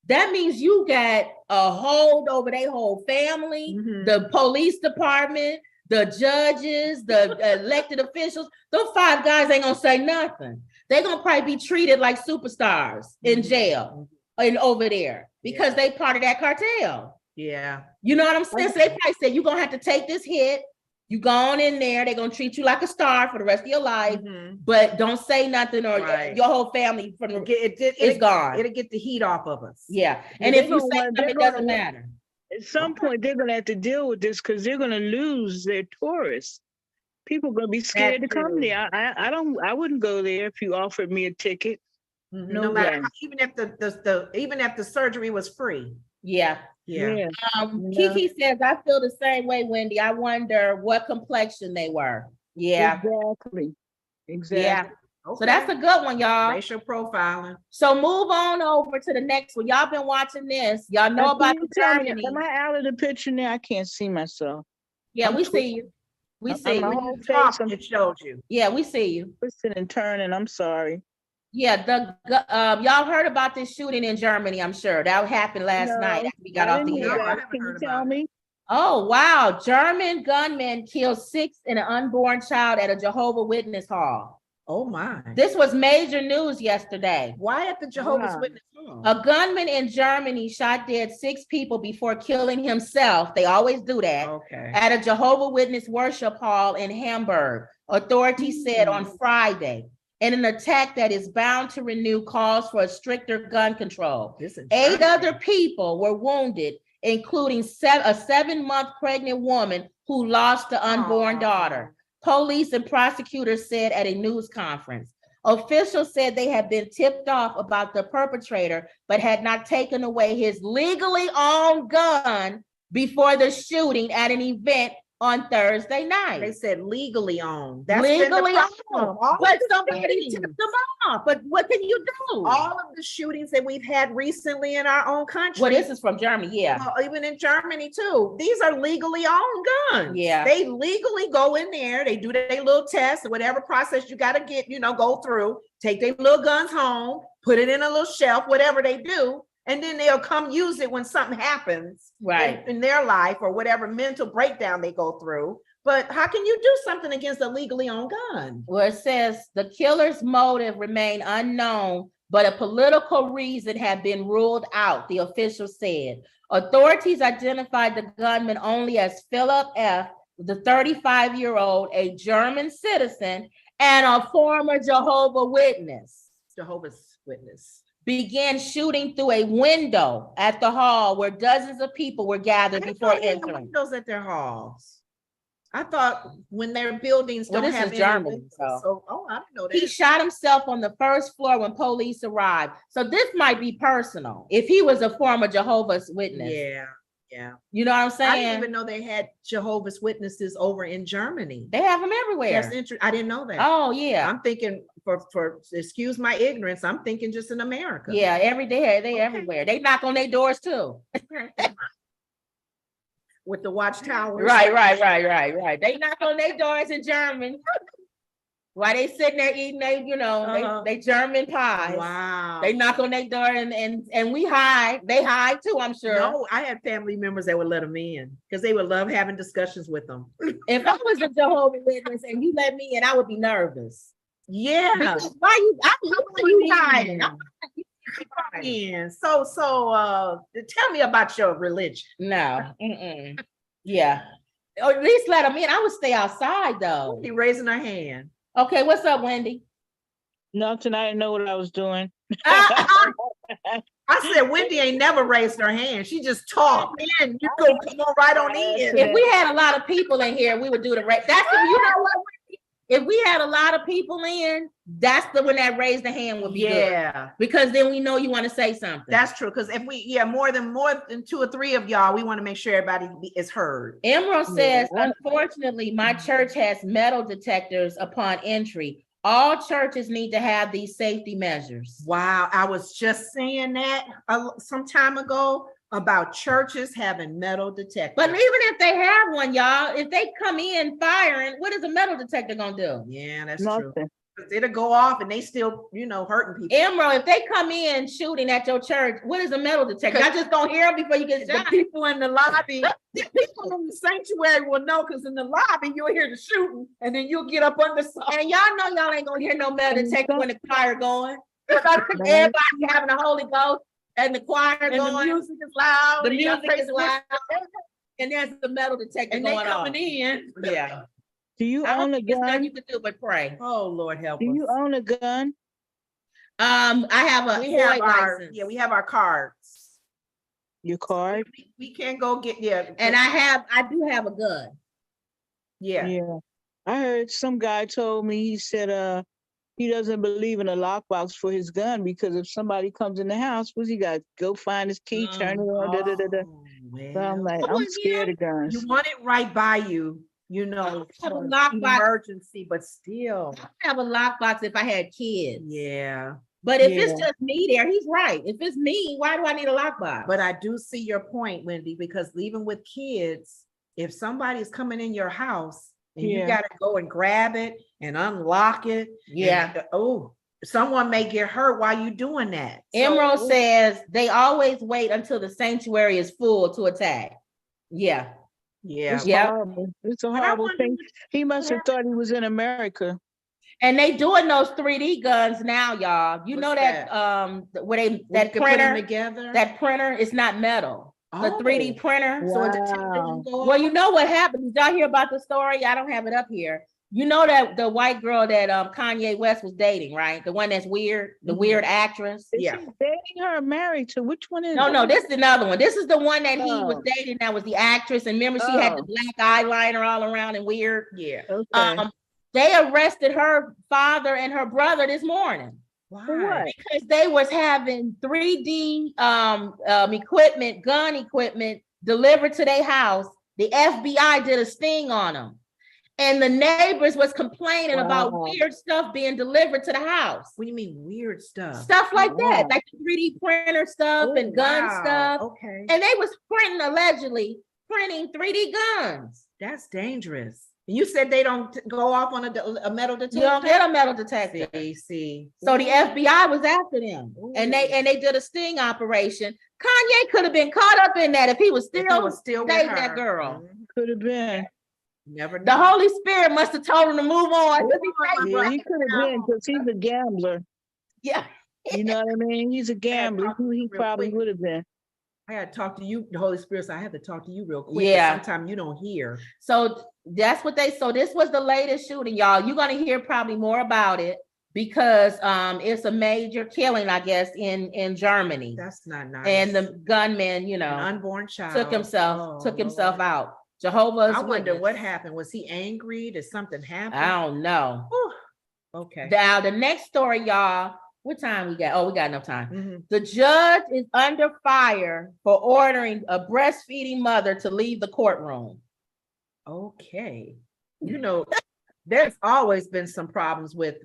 [SPEAKER 3] that means you got a hold over their whole family,
[SPEAKER 1] Mhm.
[SPEAKER 3] the police department, the judges, the elected officials. Those 5 guys ain't gonna say nothing. They're gonna probably be treated like superstars in
[SPEAKER 1] Mhm.
[SPEAKER 3] jail and over there because they part of that cartel.
[SPEAKER 1] Yeah.
[SPEAKER 3] You know what I'm saying? So they probably said, you're gonna have to take this hit. You go on in there, they're gonna treat you like a star for the rest of your life,
[SPEAKER 1] Mhm.
[SPEAKER 3] but don't say nothing or
[SPEAKER 1] Right.
[SPEAKER 3] your whole family from the
[SPEAKER 1] It's
[SPEAKER 3] is gone.
[SPEAKER 1] It'll get the heat off of us.
[SPEAKER 3] Yeah. And
[SPEAKER 2] They're
[SPEAKER 3] if you
[SPEAKER 2] gonna
[SPEAKER 3] say
[SPEAKER 2] want-
[SPEAKER 3] something,
[SPEAKER 2] they're
[SPEAKER 3] it doesn't
[SPEAKER 2] gonna-
[SPEAKER 3] matter.
[SPEAKER 2] At some point, they're going to have to deal with this because they're going to lose their tourists. People are going to be scared to come
[SPEAKER 1] too.
[SPEAKER 2] there. I wouldn't go there if you offered me a ticket.
[SPEAKER 1] No
[SPEAKER 2] No
[SPEAKER 1] matter
[SPEAKER 2] way.
[SPEAKER 1] how, even if the surgery was free.
[SPEAKER 3] Yeah.
[SPEAKER 1] Yeah.
[SPEAKER 2] Yeah.
[SPEAKER 3] Kiki says, I feel the same way, Wendy. I wonder what complexion they were. Yeah.
[SPEAKER 2] Exactly. Exactly.
[SPEAKER 3] Yeah.
[SPEAKER 1] Okay.
[SPEAKER 3] So that's a good one, y'all.
[SPEAKER 1] Racial profiling.
[SPEAKER 3] So move on over to the next one. Y'all been watching this. Y'all know
[SPEAKER 2] Now,
[SPEAKER 3] about
[SPEAKER 2] can you
[SPEAKER 3] the
[SPEAKER 2] tell me,
[SPEAKER 3] Germany.
[SPEAKER 2] am I out of the picture now? I can't see myself.
[SPEAKER 3] Yeah,
[SPEAKER 2] I'm
[SPEAKER 3] we
[SPEAKER 2] twi-
[SPEAKER 3] see you. We
[SPEAKER 2] I'm
[SPEAKER 3] see
[SPEAKER 2] a
[SPEAKER 3] you.
[SPEAKER 1] When
[SPEAKER 2] whole
[SPEAKER 1] you
[SPEAKER 2] face,
[SPEAKER 1] talked,
[SPEAKER 2] I'm-
[SPEAKER 1] it showed you.
[SPEAKER 3] Yeah, we see you.
[SPEAKER 2] twisting and turning. I'm sorry.
[SPEAKER 3] Yeah, y'all heard about this shooting in Germany, I'm sure. That happened last
[SPEAKER 2] No,
[SPEAKER 3] night after we got
[SPEAKER 2] I
[SPEAKER 3] off
[SPEAKER 2] didn't
[SPEAKER 3] the
[SPEAKER 2] hear
[SPEAKER 3] air.
[SPEAKER 1] I
[SPEAKER 2] that.
[SPEAKER 1] haven't
[SPEAKER 2] Can you
[SPEAKER 1] heard
[SPEAKER 2] tell
[SPEAKER 1] about
[SPEAKER 2] me?
[SPEAKER 3] Oh, wow. German gunmen killed 6 in an unborn child at a Jehovah Witness hall.
[SPEAKER 1] Oh my.
[SPEAKER 3] This was major news yesterday.
[SPEAKER 1] Why at the Jehovah's
[SPEAKER 2] Wow.
[SPEAKER 1] Witness home?
[SPEAKER 3] A gunman in Germany shot dead 6 people before killing himself. They always do that.
[SPEAKER 1] Okay.
[SPEAKER 3] At a Jehovah's Witness worship hall in Hamburg, authorities said on Friday, in an attack that is bound to renew calls for a stricter gun control.
[SPEAKER 1] This is
[SPEAKER 3] 8
[SPEAKER 1] Germany.
[SPEAKER 3] other people were wounded, including a 7-month pregnant woman who lost an unborn
[SPEAKER 1] Aw.
[SPEAKER 3] daughter. Police and prosecutors said at a news conference. Officials said they had been tipped off about the perpetrator, but had not taken away his legally owned gun before the shooting at an event on Thursday
[SPEAKER 1] They
[SPEAKER 3] night.
[SPEAKER 1] said legally owned. That's been the
[SPEAKER 3] Legally
[SPEAKER 1] problem.
[SPEAKER 3] owned,
[SPEAKER 1] All
[SPEAKER 3] but
[SPEAKER 1] of the
[SPEAKER 3] somebody
[SPEAKER 1] shootings-
[SPEAKER 3] tipped them off. But what can you do?
[SPEAKER 1] all of the shootings that we've had recently in our own country.
[SPEAKER 3] Well, this is from Germany, yeah.
[SPEAKER 1] Well, even in Germany too. These are legally owned guns.
[SPEAKER 3] Yeah.
[SPEAKER 1] They legally go in there, they do their little test, whatever process you got to get, go through, take their little guns home, put it in a little shelf, whatever they do. And then they'll come use it when something happens
[SPEAKER 3] Right.
[SPEAKER 1] in their life or whatever mental breakdown they go through. But how can you do something against a legally owned gun?
[SPEAKER 3] Where it says the killer's motive remained unknown, but a political reason had been ruled out, the official said. Authorities identified the gunman only as Philip F., the 35-year-old, a German citizen and a former Jehovah's Witness,
[SPEAKER 1] Jehovah's Witness.
[SPEAKER 3] began shooting through a window at the hall where dozens of people were gathered
[SPEAKER 1] They
[SPEAKER 3] before
[SPEAKER 1] don't have
[SPEAKER 3] entering.
[SPEAKER 1] windows at their halls. I thought when their buildings
[SPEAKER 3] Well,
[SPEAKER 1] don't
[SPEAKER 3] this
[SPEAKER 1] have
[SPEAKER 3] is
[SPEAKER 1] any
[SPEAKER 3] Germany,
[SPEAKER 1] windows,
[SPEAKER 3] so.
[SPEAKER 1] I didn't know
[SPEAKER 3] He
[SPEAKER 1] that.
[SPEAKER 3] shot himself on the first floor when police arrived. So this might be personal. If he was a former Jehovah's Witness,
[SPEAKER 1] Yeah.
[SPEAKER 3] you know what I'm
[SPEAKER 1] I didn't
[SPEAKER 3] saying?
[SPEAKER 1] even know they had Jehovah's Witnesses over in Germany.
[SPEAKER 3] They have them everywhere.
[SPEAKER 1] That's interesting. I didn't know that.
[SPEAKER 3] Oh yeah,
[SPEAKER 1] I'm thinking for excuse my ignorance, I'm thinking just in America.
[SPEAKER 3] yeah. Every day they
[SPEAKER 1] Okay.
[SPEAKER 3] everywhere. They knock on their doors too.
[SPEAKER 1] With the watchtowers.
[SPEAKER 3] Right. They knock on their doors in German. While they sitting there eating
[SPEAKER 1] Uh-huh.
[SPEAKER 3] they German pies.
[SPEAKER 1] Wow.
[SPEAKER 3] They knock on their door and we hide. They hide too, I'm sure.
[SPEAKER 1] No, I had family members that would let them in because they would love having discussions with them.
[SPEAKER 3] If I was a Jehovah's Witness and you let me in, I would be nervous.
[SPEAKER 1] Yeah.
[SPEAKER 3] Because why you hiding?
[SPEAKER 1] Yeah. So tell me about your religion.
[SPEAKER 3] No. Mm-mm. Yeah. Or at least let them in. I would stay outside though.
[SPEAKER 1] She raising her hand.
[SPEAKER 3] Okay, what's up, Wendy?
[SPEAKER 2] Nothing. I didn't know what I was doing.
[SPEAKER 1] I said Wendy ain't never raised her hand. She just talked. Man, you go come on right on in.
[SPEAKER 3] If we had a lot of people in here, we would do the raise. That's you know what? Wendy? If we had a lot of people in, that's the when that raise the hand would be good.
[SPEAKER 1] Yeah,
[SPEAKER 3] Because then we know you want to say something.
[SPEAKER 1] that's true. Because if we, more than 2 or 3 of y'all, we want to make sure everybody is heard.
[SPEAKER 3] Emerald says,
[SPEAKER 2] Yeah.
[SPEAKER 3] unfortunately, my church has metal detectors upon entry. All churches need to have these safety measures.
[SPEAKER 1] Wow, I was just saying that some time ago about churches having metal detectors.
[SPEAKER 3] But even if they have one, y'all, if they come in firing, what is a metal detector gonna do?
[SPEAKER 1] yeah, that's true.
[SPEAKER 2] Nothing.
[SPEAKER 1] 'Cause it'll go off and they still, hurting people.
[SPEAKER 3] Emerald, if they come in shooting at your church, what is a metal detector? I just don't hear them before you get
[SPEAKER 1] The
[SPEAKER 3] shot.
[SPEAKER 1] people in the lobby, the people in the sanctuary will know because in the lobby you'll hear the shooting and then you'll get up under something.
[SPEAKER 3] And y'all know y'all ain't gonna hear no metal detector when the choir going.
[SPEAKER 2] No.
[SPEAKER 3] Everybody having the Holy Ghost and the choir
[SPEAKER 1] And the
[SPEAKER 3] going.
[SPEAKER 1] music is loud.
[SPEAKER 3] The
[SPEAKER 1] and y'all
[SPEAKER 3] music
[SPEAKER 1] praise
[SPEAKER 3] is
[SPEAKER 1] the
[SPEAKER 3] loud.
[SPEAKER 1] Lord,
[SPEAKER 3] And there's the metal detector
[SPEAKER 1] and they
[SPEAKER 3] going on.
[SPEAKER 1] coming in.
[SPEAKER 3] Yeah.
[SPEAKER 2] Do you
[SPEAKER 3] I don't
[SPEAKER 2] own a
[SPEAKER 3] think there's nothing
[SPEAKER 2] gun?
[SPEAKER 3] you can do but pray.
[SPEAKER 1] Oh, Lord help
[SPEAKER 2] Do you
[SPEAKER 1] us.
[SPEAKER 2] own a gun?
[SPEAKER 3] I have a
[SPEAKER 1] We have
[SPEAKER 3] Floyd
[SPEAKER 1] our,
[SPEAKER 3] license.
[SPEAKER 1] we have our cards.
[SPEAKER 2] Your card?
[SPEAKER 1] We can't go get,
[SPEAKER 3] And I do have a gun.
[SPEAKER 1] yeah.
[SPEAKER 2] Yeah. I heard some guy told me, he said, he doesn't believe in a lockbox for his gun because if somebody comes in the house, what's he got? Go find his key, turn it on, da, da, da, da.
[SPEAKER 1] Oh,
[SPEAKER 2] So I'm
[SPEAKER 1] well.
[SPEAKER 2] like,
[SPEAKER 3] Oh,
[SPEAKER 2] I'm scared of guns.
[SPEAKER 1] You want it right by you,
[SPEAKER 3] have a
[SPEAKER 1] for
[SPEAKER 3] lockbox.
[SPEAKER 1] emergency, but still,
[SPEAKER 3] I have a lockbox if I had kids.
[SPEAKER 1] yeah.
[SPEAKER 3] But if it's
[SPEAKER 2] Yeah.
[SPEAKER 3] just me there, he's right. If it's me, why do I need a lockbox?
[SPEAKER 1] But I do see your point, Wendy, because even with kids, if somebody's coming in your house and you
[SPEAKER 2] Yeah.
[SPEAKER 1] gotta go and grab it and unlock it.
[SPEAKER 3] yeah.
[SPEAKER 1] and, oh, someone may get hurt while you doing that. So-
[SPEAKER 3] Emerald says they always wait until the sanctuary is full to attack. Yeah.
[SPEAKER 1] Yeah.
[SPEAKER 2] It's
[SPEAKER 3] Yeah.
[SPEAKER 2] horrible. It's a
[SPEAKER 1] But I
[SPEAKER 2] horrible
[SPEAKER 1] wonder
[SPEAKER 2] thing. He must have thought he was in America.
[SPEAKER 3] And they doing those 3D guns now, y'all. You
[SPEAKER 1] What's
[SPEAKER 3] know that where they
[SPEAKER 1] We
[SPEAKER 3] that
[SPEAKER 1] could put them
[SPEAKER 3] printer
[SPEAKER 1] together.
[SPEAKER 3] that printer is not metal. The 3D
[SPEAKER 1] Oh.
[SPEAKER 3] printer.
[SPEAKER 1] So a detector
[SPEAKER 2] Wow.
[SPEAKER 1] will go
[SPEAKER 3] Well,
[SPEAKER 1] off?
[SPEAKER 3] you know what happened? Did y'all hear about the story? I don't have it up here. You know that the white girl that Kanye West was dating, right? The one that's weird, the
[SPEAKER 1] Mhm.
[SPEAKER 3] weird actress.
[SPEAKER 2] Is
[SPEAKER 1] Yeah.
[SPEAKER 2] he dating her or married to? Which one is
[SPEAKER 3] No,
[SPEAKER 2] it?
[SPEAKER 3] no, this is another one. This is the one that he was
[SPEAKER 2] Oh.
[SPEAKER 3] dating. That was the actress, and remember she had the
[SPEAKER 2] Oh.
[SPEAKER 3] black eyeliner all around and weird.
[SPEAKER 1] Yeah.
[SPEAKER 2] Okay.
[SPEAKER 3] They arrested her father and her brother this morning
[SPEAKER 2] For what?
[SPEAKER 3] because they was having 3D equipment, gun equipment delivered to their house. The FBI did a sting on them. And the neighbors was complaining about
[SPEAKER 2] Wow.
[SPEAKER 3] weird stuff being delivered to the house.
[SPEAKER 1] What do you mean weird stuff?
[SPEAKER 3] Stuff like that,
[SPEAKER 2] Wow.
[SPEAKER 3] like the 3D printer stuff
[SPEAKER 1] Oh,
[SPEAKER 3] and gun
[SPEAKER 1] wow.
[SPEAKER 3] stuff.
[SPEAKER 1] Okay.
[SPEAKER 3] And they was allegedly printing 3D guns.
[SPEAKER 1] That's dangerous. You said they don't go off on a metal detector?
[SPEAKER 3] You don't get a metal detector.
[SPEAKER 1] See.
[SPEAKER 3] So the FBI was after them, and
[SPEAKER 1] Ooh.
[SPEAKER 3] they did a sting operation. Kanye could have been caught up in that if he was
[SPEAKER 1] If he
[SPEAKER 3] still
[SPEAKER 1] was still with
[SPEAKER 3] dating that
[SPEAKER 1] her.
[SPEAKER 3] girl.
[SPEAKER 1] Mhm.
[SPEAKER 2] Could have been.
[SPEAKER 1] Never
[SPEAKER 3] The
[SPEAKER 1] know.
[SPEAKER 3] Holy Spirit must have told him to move on.
[SPEAKER 2] Yeah, he could have been because he's a gambler.
[SPEAKER 3] Yeah.
[SPEAKER 2] You know what I mean? He's a gambler.
[SPEAKER 1] talk to
[SPEAKER 2] He
[SPEAKER 1] you real
[SPEAKER 2] probably
[SPEAKER 1] quick.
[SPEAKER 2] would have been.
[SPEAKER 1] I had to talk to you, the Holy Spirit. So I had to talk to you real quick.
[SPEAKER 3] Yeah.
[SPEAKER 1] Sometimes you don't hear.
[SPEAKER 3] So that's what so this was the latest shooting, y'all. You're gonna hear probably more about it because it's a major killing, I guess, in Germany.
[SPEAKER 1] That's not nice.
[SPEAKER 3] And the gunman, you
[SPEAKER 1] An
[SPEAKER 3] know,
[SPEAKER 1] unborn child
[SPEAKER 3] took himself
[SPEAKER 1] Lord.
[SPEAKER 3] out. Jehovah's
[SPEAKER 1] I wonder
[SPEAKER 3] Witness.
[SPEAKER 1] what happened. Was he angry? Did something happen?
[SPEAKER 3] I don't know.
[SPEAKER 1] Whew. Okay.
[SPEAKER 3] Now the next story, y'all. What time we got? Oh, we got enough time.
[SPEAKER 1] Mhm.
[SPEAKER 3] The judge is under fire for ordering a breastfeeding mother to leave the courtroom.
[SPEAKER 1] Okay. You know, there's always been some problems with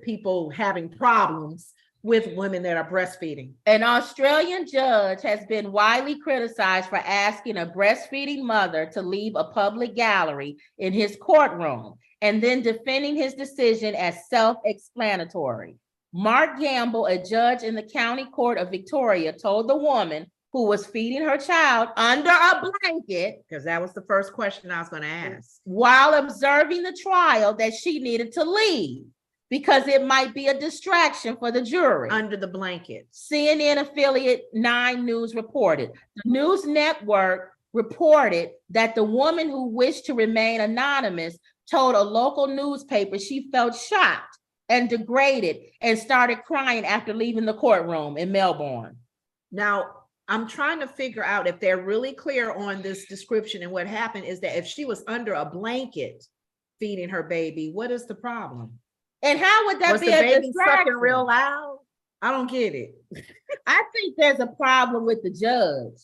[SPEAKER 1] people having problems with women that are breastfeeding.
[SPEAKER 3] An Australian judge has been widely criticized for asking a breastfeeding mother to leave a public gallery in his courtroom and then defending his decision as self-explanatory. Mark Gamble, a judge in the County Court of Victoria, told the woman who was feeding her child under a blanket
[SPEAKER 1] Because that was the first question I was going to ask.
[SPEAKER 3] while observing the trial that she needed to leave because it might be a distraction for the jury.
[SPEAKER 1] Under the blanket.
[SPEAKER 3] CNN affiliate 9 News reported. The news network reported that the woman who wished to remain anonymous told a local newspaper she felt shocked and degraded and started crying after leaving the courtroom in Melbourne.
[SPEAKER 1] Now, I'm trying to figure out if they're really clear on this description, and what happened is that if she was under a blanket feeding her baby, what is the problem?
[SPEAKER 3] And how would that
[SPEAKER 1] Was
[SPEAKER 3] be
[SPEAKER 1] the
[SPEAKER 3] a
[SPEAKER 1] baby
[SPEAKER 3] distraction?
[SPEAKER 1] sucking real loud? I don't get it.
[SPEAKER 3] I think there's a problem with the judge.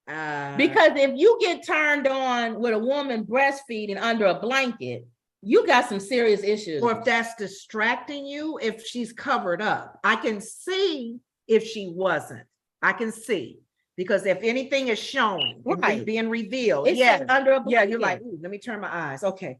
[SPEAKER 1] Uh,
[SPEAKER 3] Because if you get turned on with a woman breastfeeding under a blanket, you got some serious issues.
[SPEAKER 1] or if that's distracting you, if she's covered up, I can see if she wasn't. I can see, because if anything is showing, and
[SPEAKER 3] Right.
[SPEAKER 1] being revealed,
[SPEAKER 3] It's
[SPEAKER 1] yeah,
[SPEAKER 3] under a blanket.
[SPEAKER 1] yeah, you're like, ooh, let me turn my eyes. Okay,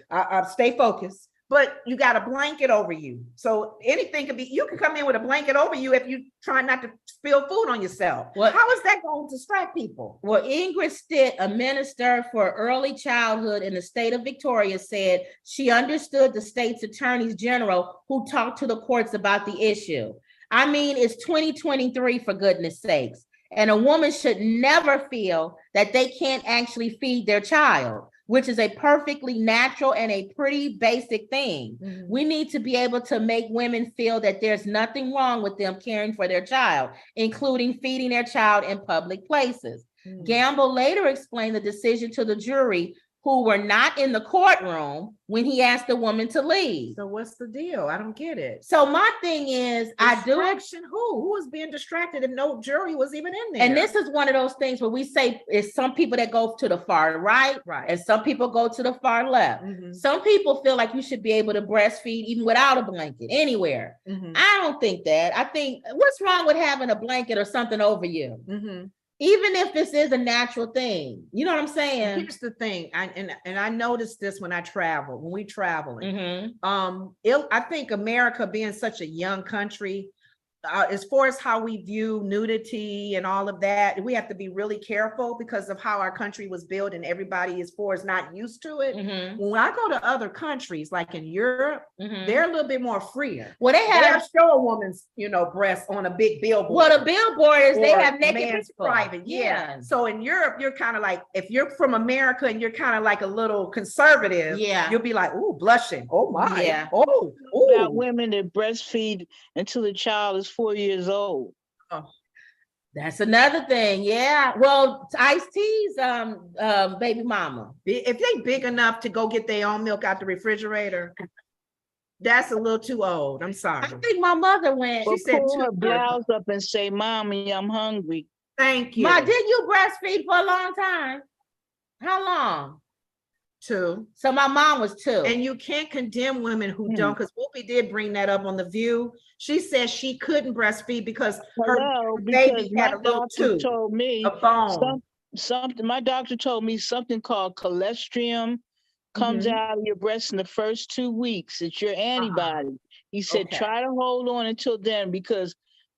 [SPEAKER 1] I stay focused. But you got a blanket over you, so anything could be. You can come in with a blanket over you if you try not to spill food on yourself.
[SPEAKER 3] What-
[SPEAKER 1] How is that going to distract people?
[SPEAKER 3] Well, Ingrid Stitt, a minister for early childhood in the state of Victoria, said she understood the state's attorneys general who talked to the courts about the issue. I mean, it's 2023 for goodness sakes. And a woman should never feel that they can't actually feed their child, which is a perfectly natural and a pretty basic thing. We need to be able to make women feel that there's nothing wrong with them caring for their child, including feeding their child in public places. Gamble later explained the decision to the jury, who were not in the courtroom when he asked the woman to leave.
[SPEAKER 1] So what's the deal? I don't get it.
[SPEAKER 3] So my thing is, I do it.
[SPEAKER 1] Distraction, who was being distracted if no jury was even in there?
[SPEAKER 3] And this is one of those things where we say it's some people that go to the far right,
[SPEAKER 1] Right.
[SPEAKER 3] and some people go to the far left.
[SPEAKER 1] Mhm,
[SPEAKER 3] Some people feel like you should be able to breastfeed even without a blanket anywhere.
[SPEAKER 1] mhm,
[SPEAKER 3] I don't think that. I think what's wrong with having a blanket or something over you,
[SPEAKER 1] mhm.
[SPEAKER 3] even if this is a natural thing. You know what I'm saying?
[SPEAKER 1] Here's the thing, and I noticed this when we traveling.
[SPEAKER 3] Mhm.
[SPEAKER 1] I think America being such a young country, as far as how we view nudity and all of that, we have to be really careful because of how our country was built and everybody as far as not used to it.
[SPEAKER 3] Mhm,
[SPEAKER 1] When I go to other countries, like in Europe,
[SPEAKER 3] mhm.
[SPEAKER 1] they're a little bit more freer.
[SPEAKER 3] Well, they
[SPEAKER 1] They'll
[SPEAKER 3] have,
[SPEAKER 1] show a woman's, breast on a big billboard.
[SPEAKER 3] well, the billboards, they
[SPEAKER 1] or
[SPEAKER 3] have naked
[SPEAKER 1] man's
[SPEAKER 3] people.
[SPEAKER 1] private, yeah.
[SPEAKER 3] Yeah.
[SPEAKER 1] So in Europe, you're kind of like, if you're from America and you're kind of like a little conservative,
[SPEAKER 3] Yeah.
[SPEAKER 1] you'll be like, ooh, blushing. Oh my.
[SPEAKER 3] Yeah.
[SPEAKER 1] Oh,
[SPEAKER 2] About
[SPEAKER 1] ooh.
[SPEAKER 2] women that breastfeed until the child is 4 years old.
[SPEAKER 3] That's another thing. Yeah. Well, Ice-T's baby mama.
[SPEAKER 1] If they big enough to go get their own milk out the refrigerator, that's a little too old. I'm
[SPEAKER 3] I
[SPEAKER 1] sorry.
[SPEAKER 3] think my mother went.
[SPEAKER 2] Or
[SPEAKER 1] She said
[SPEAKER 2] pull her
[SPEAKER 1] 2
[SPEAKER 2] blouse up and say, "Mommy, I'm hungry."
[SPEAKER 1] Thank you.
[SPEAKER 3] Ma, did you breastfeed for a long time? How long?
[SPEAKER 1] 2.
[SPEAKER 3] So my mom was 2.
[SPEAKER 1] And you can't condemn women who don't, because Whoopi did bring that up on The View. She said she couldn't breastfeed because her
[SPEAKER 2] Hello,
[SPEAKER 1] baby
[SPEAKER 2] because
[SPEAKER 1] had
[SPEAKER 2] my
[SPEAKER 1] a little
[SPEAKER 2] doctor
[SPEAKER 1] tube,
[SPEAKER 2] told me
[SPEAKER 1] a bone.
[SPEAKER 2] something. My doctor told me something called cholesterol comes
[SPEAKER 1] Mhm.
[SPEAKER 2] out of your breast in the first 2 weeks. It's your antibody. He said,
[SPEAKER 1] Okay.
[SPEAKER 2] try to hold on until then because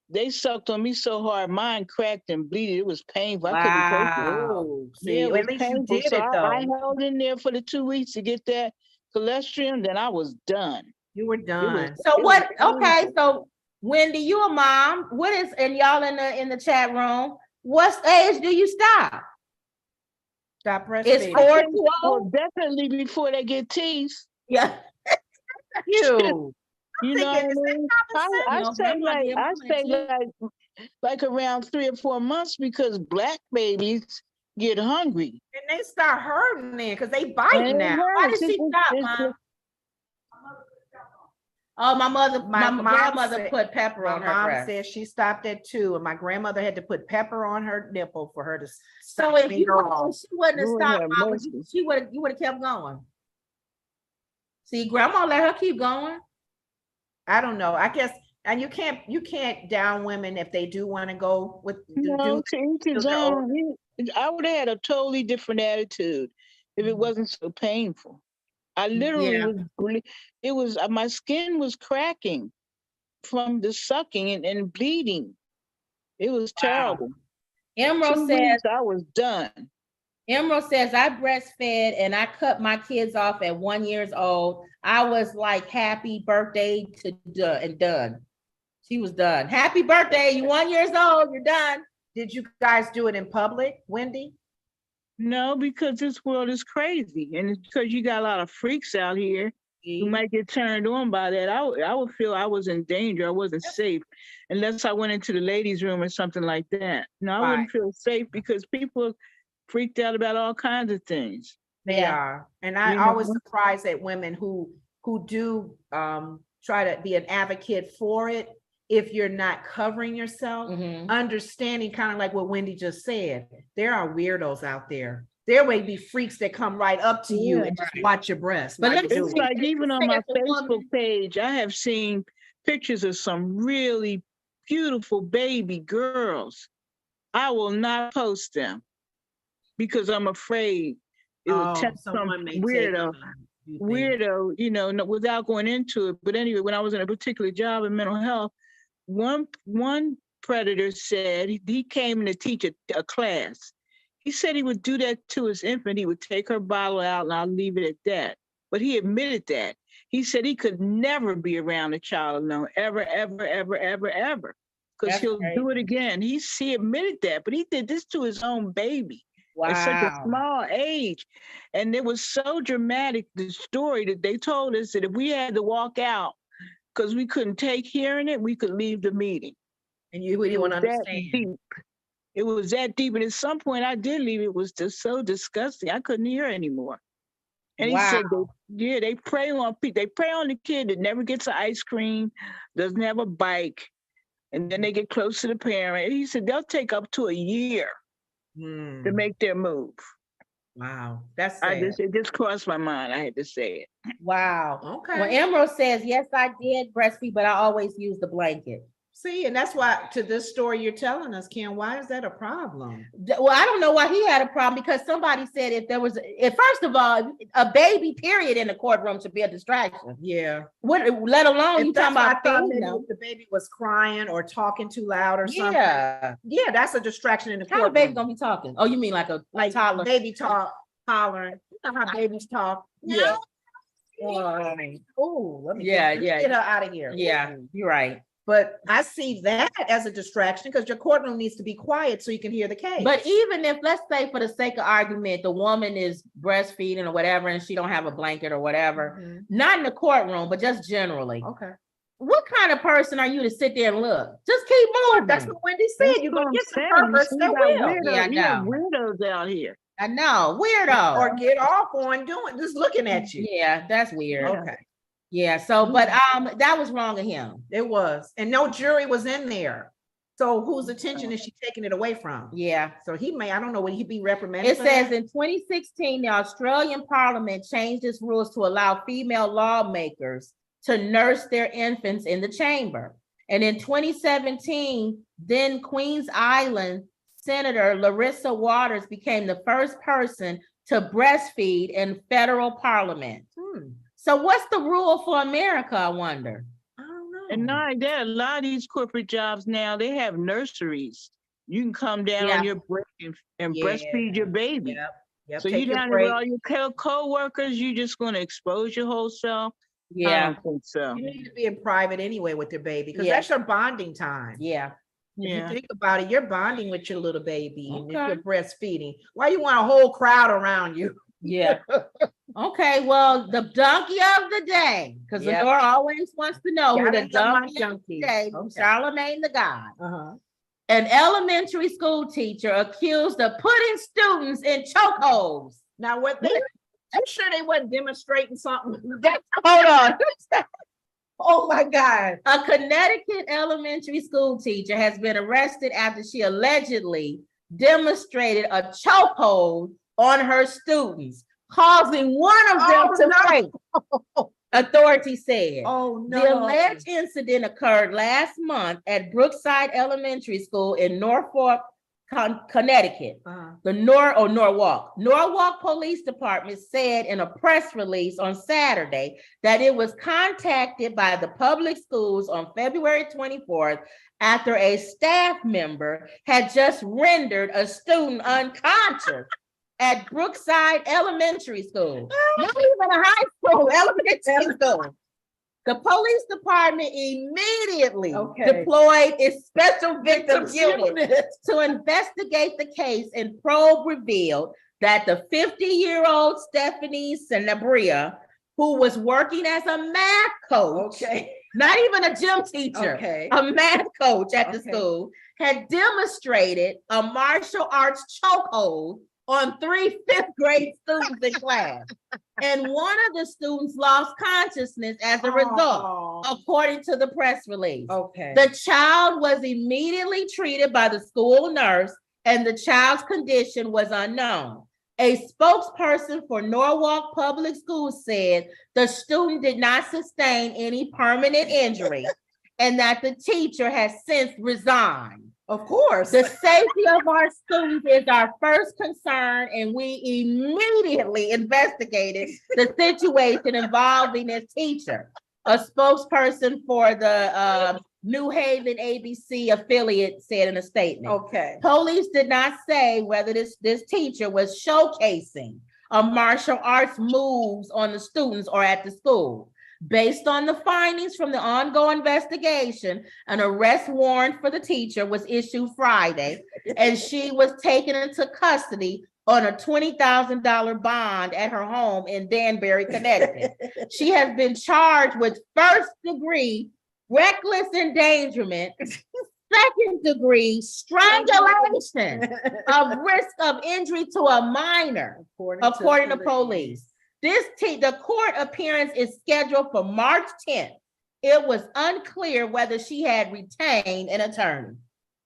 [SPEAKER 2] they sucked on me so hard, mine cracked and bleeded. It was painful. I couldn't take it.
[SPEAKER 1] Wow.
[SPEAKER 2] Yeah,
[SPEAKER 1] See,
[SPEAKER 2] it was
[SPEAKER 1] at least you
[SPEAKER 2] painful.
[SPEAKER 1] did
[SPEAKER 2] So
[SPEAKER 1] it
[SPEAKER 2] I
[SPEAKER 1] though.
[SPEAKER 2] held in there for the 2 weeks to get that cholesterol, then I was done.
[SPEAKER 1] You were done.
[SPEAKER 3] So
[SPEAKER 2] It
[SPEAKER 3] what?
[SPEAKER 2] was
[SPEAKER 3] Okay,
[SPEAKER 2] painful.
[SPEAKER 3] so Wendy, you a mom. What is, and y'all in the chat room? What age do you stop?
[SPEAKER 1] Stop
[SPEAKER 3] It's
[SPEAKER 1] breastfeeding.
[SPEAKER 3] 4
[SPEAKER 2] Well,
[SPEAKER 3] too old.
[SPEAKER 2] definitely before they get teeth.
[SPEAKER 3] Yeah.
[SPEAKER 1] You.
[SPEAKER 2] You know what I
[SPEAKER 1] thinking, is that
[SPEAKER 2] mean?
[SPEAKER 1] common
[SPEAKER 2] I
[SPEAKER 3] No,
[SPEAKER 2] say
[SPEAKER 3] grandma
[SPEAKER 2] like
[SPEAKER 3] did
[SPEAKER 2] I
[SPEAKER 3] mine
[SPEAKER 2] say
[SPEAKER 3] too.
[SPEAKER 2] like around 3 or 4 months because black babies get hungry.
[SPEAKER 1] And they start hurting then because they
[SPEAKER 2] And
[SPEAKER 1] biting
[SPEAKER 2] it
[SPEAKER 1] now.
[SPEAKER 3] Why
[SPEAKER 2] hurts.
[SPEAKER 3] did she stop, Mom? Oh, my
[SPEAKER 1] My mom
[SPEAKER 3] grandmother
[SPEAKER 1] said-
[SPEAKER 3] put pepper
[SPEAKER 1] My
[SPEAKER 3] on her
[SPEAKER 1] mom
[SPEAKER 3] breast.
[SPEAKER 1] said she stopped at 2, and my grandmother had to put pepper on her nipple for her to
[SPEAKER 3] So
[SPEAKER 1] stop
[SPEAKER 3] if
[SPEAKER 1] me
[SPEAKER 3] you
[SPEAKER 1] wrong.
[SPEAKER 3] if she wouldn't have
[SPEAKER 2] Lord
[SPEAKER 3] stopped,
[SPEAKER 2] have
[SPEAKER 3] Mom,
[SPEAKER 2] mercy.
[SPEAKER 3] you would have kept going. See, grandma let her keep going.
[SPEAKER 1] I don't know. I guess, and you can't down women if they do want to go with
[SPEAKER 2] No, to each his
[SPEAKER 1] their own.
[SPEAKER 2] own. I would have had a totally different attitude if it wasn't so painful. I literally
[SPEAKER 3] Yeah.
[SPEAKER 2] it was my skin was cracking from the sucking and bleeding. It was terrible.
[SPEAKER 3] Emerald
[SPEAKER 2] 2
[SPEAKER 3] says,
[SPEAKER 2] weeks, I was done.
[SPEAKER 3] I breastfed and I cut my kids off at 1 year old. I was like, happy birthday and done. She was done. Happy birthday. You 1 year old. You're done.
[SPEAKER 1] Did you guys do it in public, Wendy?
[SPEAKER 2] No, because this world is crazy, and it's because you got a lot of freaks out here who might get turned on by that. I would feel I was in danger. I wasn't safe unless I went into the ladies' room or something like that. No, I wouldn't feel safe because people are freaked out about all kinds of things.
[SPEAKER 1] They
[SPEAKER 3] Yeah.
[SPEAKER 1] are. And I
[SPEAKER 2] You
[SPEAKER 1] always
[SPEAKER 2] know?
[SPEAKER 1] surprised at women who do try to be an advocate for it if you're not covering yourself,
[SPEAKER 3] Mhm.
[SPEAKER 1] understanding kind of like what Wendy just said. There are weirdos out there. There may be freaks that come right up to you and just watch your breasts.
[SPEAKER 3] But
[SPEAKER 1] while
[SPEAKER 3] let
[SPEAKER 1] you
[SPEAKER 3] me
[SPEAKER 1] do
[SPEAKER 3] see.
[SPEAKER 1] it.
[SPEAKER 2] Like even on
[SPEAKER 3] Say
[SPEAKER 2] my
[SPEAKER 3] it's a woman.
[SPEAKER 2] Facebook page, I have seen pictures of some really beautiful baby girls. I will not post them because I'm afraid it will tempt some
[SPEAKER 1] someone may take
[SPEAKER 2] weirdo.
[SPEAKER 1] them, you think.
[SPEAKER 2] Weirdo, no, without going into it. But anyway, when I was in a particular job in mental health, one predator said he came to teach a class. He said he would do that to his infant. He would take her bottle out and I'll leave it at that. But he admitted that. He said he could never be around a child alone, ever, ever, ever, ever, ever. Because
[SPEAKER 3] That's
[SPEAKER 2] he'll do it
[SPEAKER 3] crazy.
[SPEAKER 2] again. He admitted that, but he did this to his own baby at such a
[SPEAKER 3] Wow.
[SPEAKER 2] small age. And it was so dramatic, the story that they told us that if we had to walk out because we couldn't take hearing it, we could leave the meeting.
[SPEAKER 1] And you
[SPEAKER 2] It
[SPEAKER 1] wouldn't
[SPEAKER 2] was that
[SPEAKER 1] understand.
[SPEAKER 2] deep. It was that deep. And at some point I did leave. It was just so disgusting. I couldn't hear anymore. And he said, they prey on people. They prey on the kid that never gets an ice cream, doesn't have a bike. And then they get close to the parent. He said they'll take up to a year to make their move.
[SPEAKER 1] Wow. That's sad.
[SPEAKER 2] It just crossed my mind. I had to say it.
[SPEAKER 3] Wow.
[SPEAKER 1] Okay.
[SPEAKER 3] Well, Emerald says, yes, I did breastfeed, but I always use the blanket.
[SPEAKER 1] See, and that's why to this story you're telling us, Ken, why is that a problem?
[SPEAKER 3] Well, I don't know why he had a problem because somebody said if first of all, a baby period in the courtroom should be a distraction.
[SPEAKER 1] Yeah.
[SPEAKER 3] What, let alone you
[SPEAKER 1] If that's
[SPEAKER 3] talking
[SPEAKER 1] what I
[SPEAKER 3] about
[SPEAKER 1] thought,
[SPEAKER 3] feeding
[SPEAKER 1] maybe
[SPEAKER 3] them.
[SPEAKER 1] if the baby was crying or talking too loud or something.
[SPEAKER 3] Yeah.
[SPEAKER 1] Yeah, that's a distraction in the
[SPEAKER 3] How the baby
[SPEAKER 1] courtroom.
[SPEAKER 3] gonna be talking? Oh, you mean like a
[SPEAKER 1] Like
[SPEAKER 3] toddler?
[SPEAKER 1] baby talk, hollering. You know how babies talk.
[SPEAKER 3] Yeah.
[SPEAKER 1] Oh, let me
[SPEAKER 3] Yeah,
[SPEAKER 1] get her out of here.
[SPEAKER 3] Yeah, you're right.
[SPEAKER 1] But I see that as a distraction because your courtroom needs to be quiet so you can hear the case.
[SPEAKER 3] But even if, let's say for the sake of argument, the woman is breastfeeding or whatever, and she don't have a blanket or whatever,
[SPEAKER 1] Mhm.
[SPEAKER 3] not in the courtroom, but just generally.
[SPEAKER 1] Okay.
[SPEAKER 3] What kind of person are you to sit there and look? Just keep moving.
[SPEAKER 1] That's what Wendy said.
[SPEAKER 2] That's
[SPEAKER 1] You're
[SPEAKER 2] what
[SPEAKER 1] gonna
[SPEAKER 2] I'm
[SPEAKER 1] get some
[SPEAKER 2] saying.
[SPEAKER 1] purpose,
[SPEAKER 2] You
[SPEAKER 1] they
[SPEAKER 2] got
[SPEAKER 1] will.
[SPEAKER 2] weirdos-
[SPEAKER 3] Yeah, I
[SPEAKER 2] you got
[SPEAKER 3] know.
[SPEAKER 2] weirdos out here.
[SPEAKER 3] I know, weirdo.
[SPEAKER 1] Or get off on doing, just looking at you.
[SPEAKER 3] Yeah, that's weird.
[SPEAKER 1] Okay,
[SPEAKER 3] Yeah, so, but that was wrong of him.
[SPEAKER 1] it was. And no jury was in there. So whose attention is she taking it away from?
[SPEAKER 3] Yeah.
[SPEAKER 1] So he may, I don't know, would he be reprimanded?
[SPEAKER 3] It
[SPEAKER 1] for
[SPEAKER 3] says
[SPEAKER 1] that?
[SPEAKER 3] in 2016, the Australian Parliament changed its rules to allow female lawmakers to nurse their infants in the chamber. And in 2017, then Queens Island Senator Larissa Waters became the first person to breastfeed in federal parliament. So what's the rule for America, I wonder?
[SPEAKER 1] I don't know.
[SPEAKER 2] And not like that, a lot of these corporate jobs now, they have nurseries. You can come down
[SPEAKER 3] Yeah.
[SPEAKER 2] on your break and breastfeed your baby.
[SPEAKER 1] Yep. Yep.
[SPEAKER 2] So
[SPEAKER 1] Take
[SPEAKER 2] you
[SPEAKER 1] your
[SPEAKER 2] down there with
[SPEAKER 1] break.
[SPEAKER 2] all your co-workers, you just gonna expose your whole self? I
[SPEAKER 3] Yeah,
[SPEAKER 2] don't think so.
[SPEAKER 1] You need to be in private anyway with your baby because
[SPEAKER 3] Yeah.
[SPEAKER 1] that's your bonding time.
[SPEAKER 3] yeah.
[SPEAKER 1] If you
[SPEAKER 2] Yeah.
[SPEAKER 1] think about it, you're bonding with your little baby and if
[SPEAKER 3] Okay.
[SPEAKER 1] you're breastfeeding. Why you want a whole crowd around you?
[SPEAKER 3] Yeah. Okay, well, the donkey of the day, because
[SPEAKER 1] Yep.
[SPEAKER 3] Lenore always wants to know who
[SPEAKER 1] Gotta
[SPEAKER 3] the
[SPEAKER 1] have my
[SPEAKER 3] donkey of
[SPEAKER 1] donkey.
[SPEAKER 3] the day,
[SPEAKER 1] Okay.
[SPEAKER 3] Charlemagne the God.
[SPEAKER 1] Uh-huh.
[SPEAKER 3] An elementary school teacher accused of putting students in chokeholds.
[SPEAKER 1] Now, what they, I'm sure they wasn't demonstrating something.
[SPEAKER 3] Hold on.
[SPEAKER 1] Oh my God.
[SPEAKER 3] A Connecticut elementary school teacher has been arrested after she allegedly demonstrated a chokehold on her students, causing one of them
[SPEAKER 1] Oh,
[SPEAKER 3] to
[SPEAKER 1] no.
[SPEAKER 3] faint. Authorities said.
[SPEAKER 1] Oh, no.
[SPEAKER 3] The alleged incident occurred last month at Brookside Elementary School in Norfolk, Connecticut.
[SPEAKER 1] Uh-huh.
[SPEAKER 3] The Norwalk Police Department said in a press release on Saturday that it was contacted by the public schools on February 24th after a staff member had just rendered a student unconscious at Brookside Elementary School. Not even a high school, elementary school. The police department immediately
[SPEAKER 1] Okay.
[SPEAKER 3] deployed its special victims unit to investigate the case, and probe revealed that the 50-year-old Stephanie Sanabria, who was working as a math coach,
[SPEAKER 1] Okay.
[SPEAKER 3] not even a gym teacher,
[SPEAKER 1] Okay.
[SPEAKER 3] a math coach at the
[SPEAKER 1] Okay.
[SPEAKER 3] school, had demonstrated a martial arts chokehold on 3 fifth-grade students in class. And one of the students lost consciousness as a result,
[SPEAKER 1] Oh,
[SPEAKER 3] according to the press release.
[SPEAKER 1] okay.
[SPEAKER 3] The child was immediately treated by the school nurse, and the child's condition was unknown. A spokesperson for Norwalk Public Schools said the student did not sustain any permanent injury and that the teacher has since resigned.
[SPEAKER 1] Of course.
[SPEAKER 3] The safety of our students is our first concern, and we immediately investigated the situation involving this teacher. A spokesperson for the New Haven ABC affiliate said in a statement.
[SPEAKER 1] Okay.
[SPEAKER 3] Police did not say whether this teacher was showcasing a martial arts moves on the students or at the school. Based on the findings from the ongoing investigation, an arrest warrant for the teacher was issued Friday, and she was taken into custody on a $20,000 bond at her home in Danbury, Connecticut. She has been charged with first-degree reckless endangerment, second-degree strangulation of risk of injury to a minor, according to police. The court appearance is scheduled for March 10th. It was unclear whether she had retained an attorney.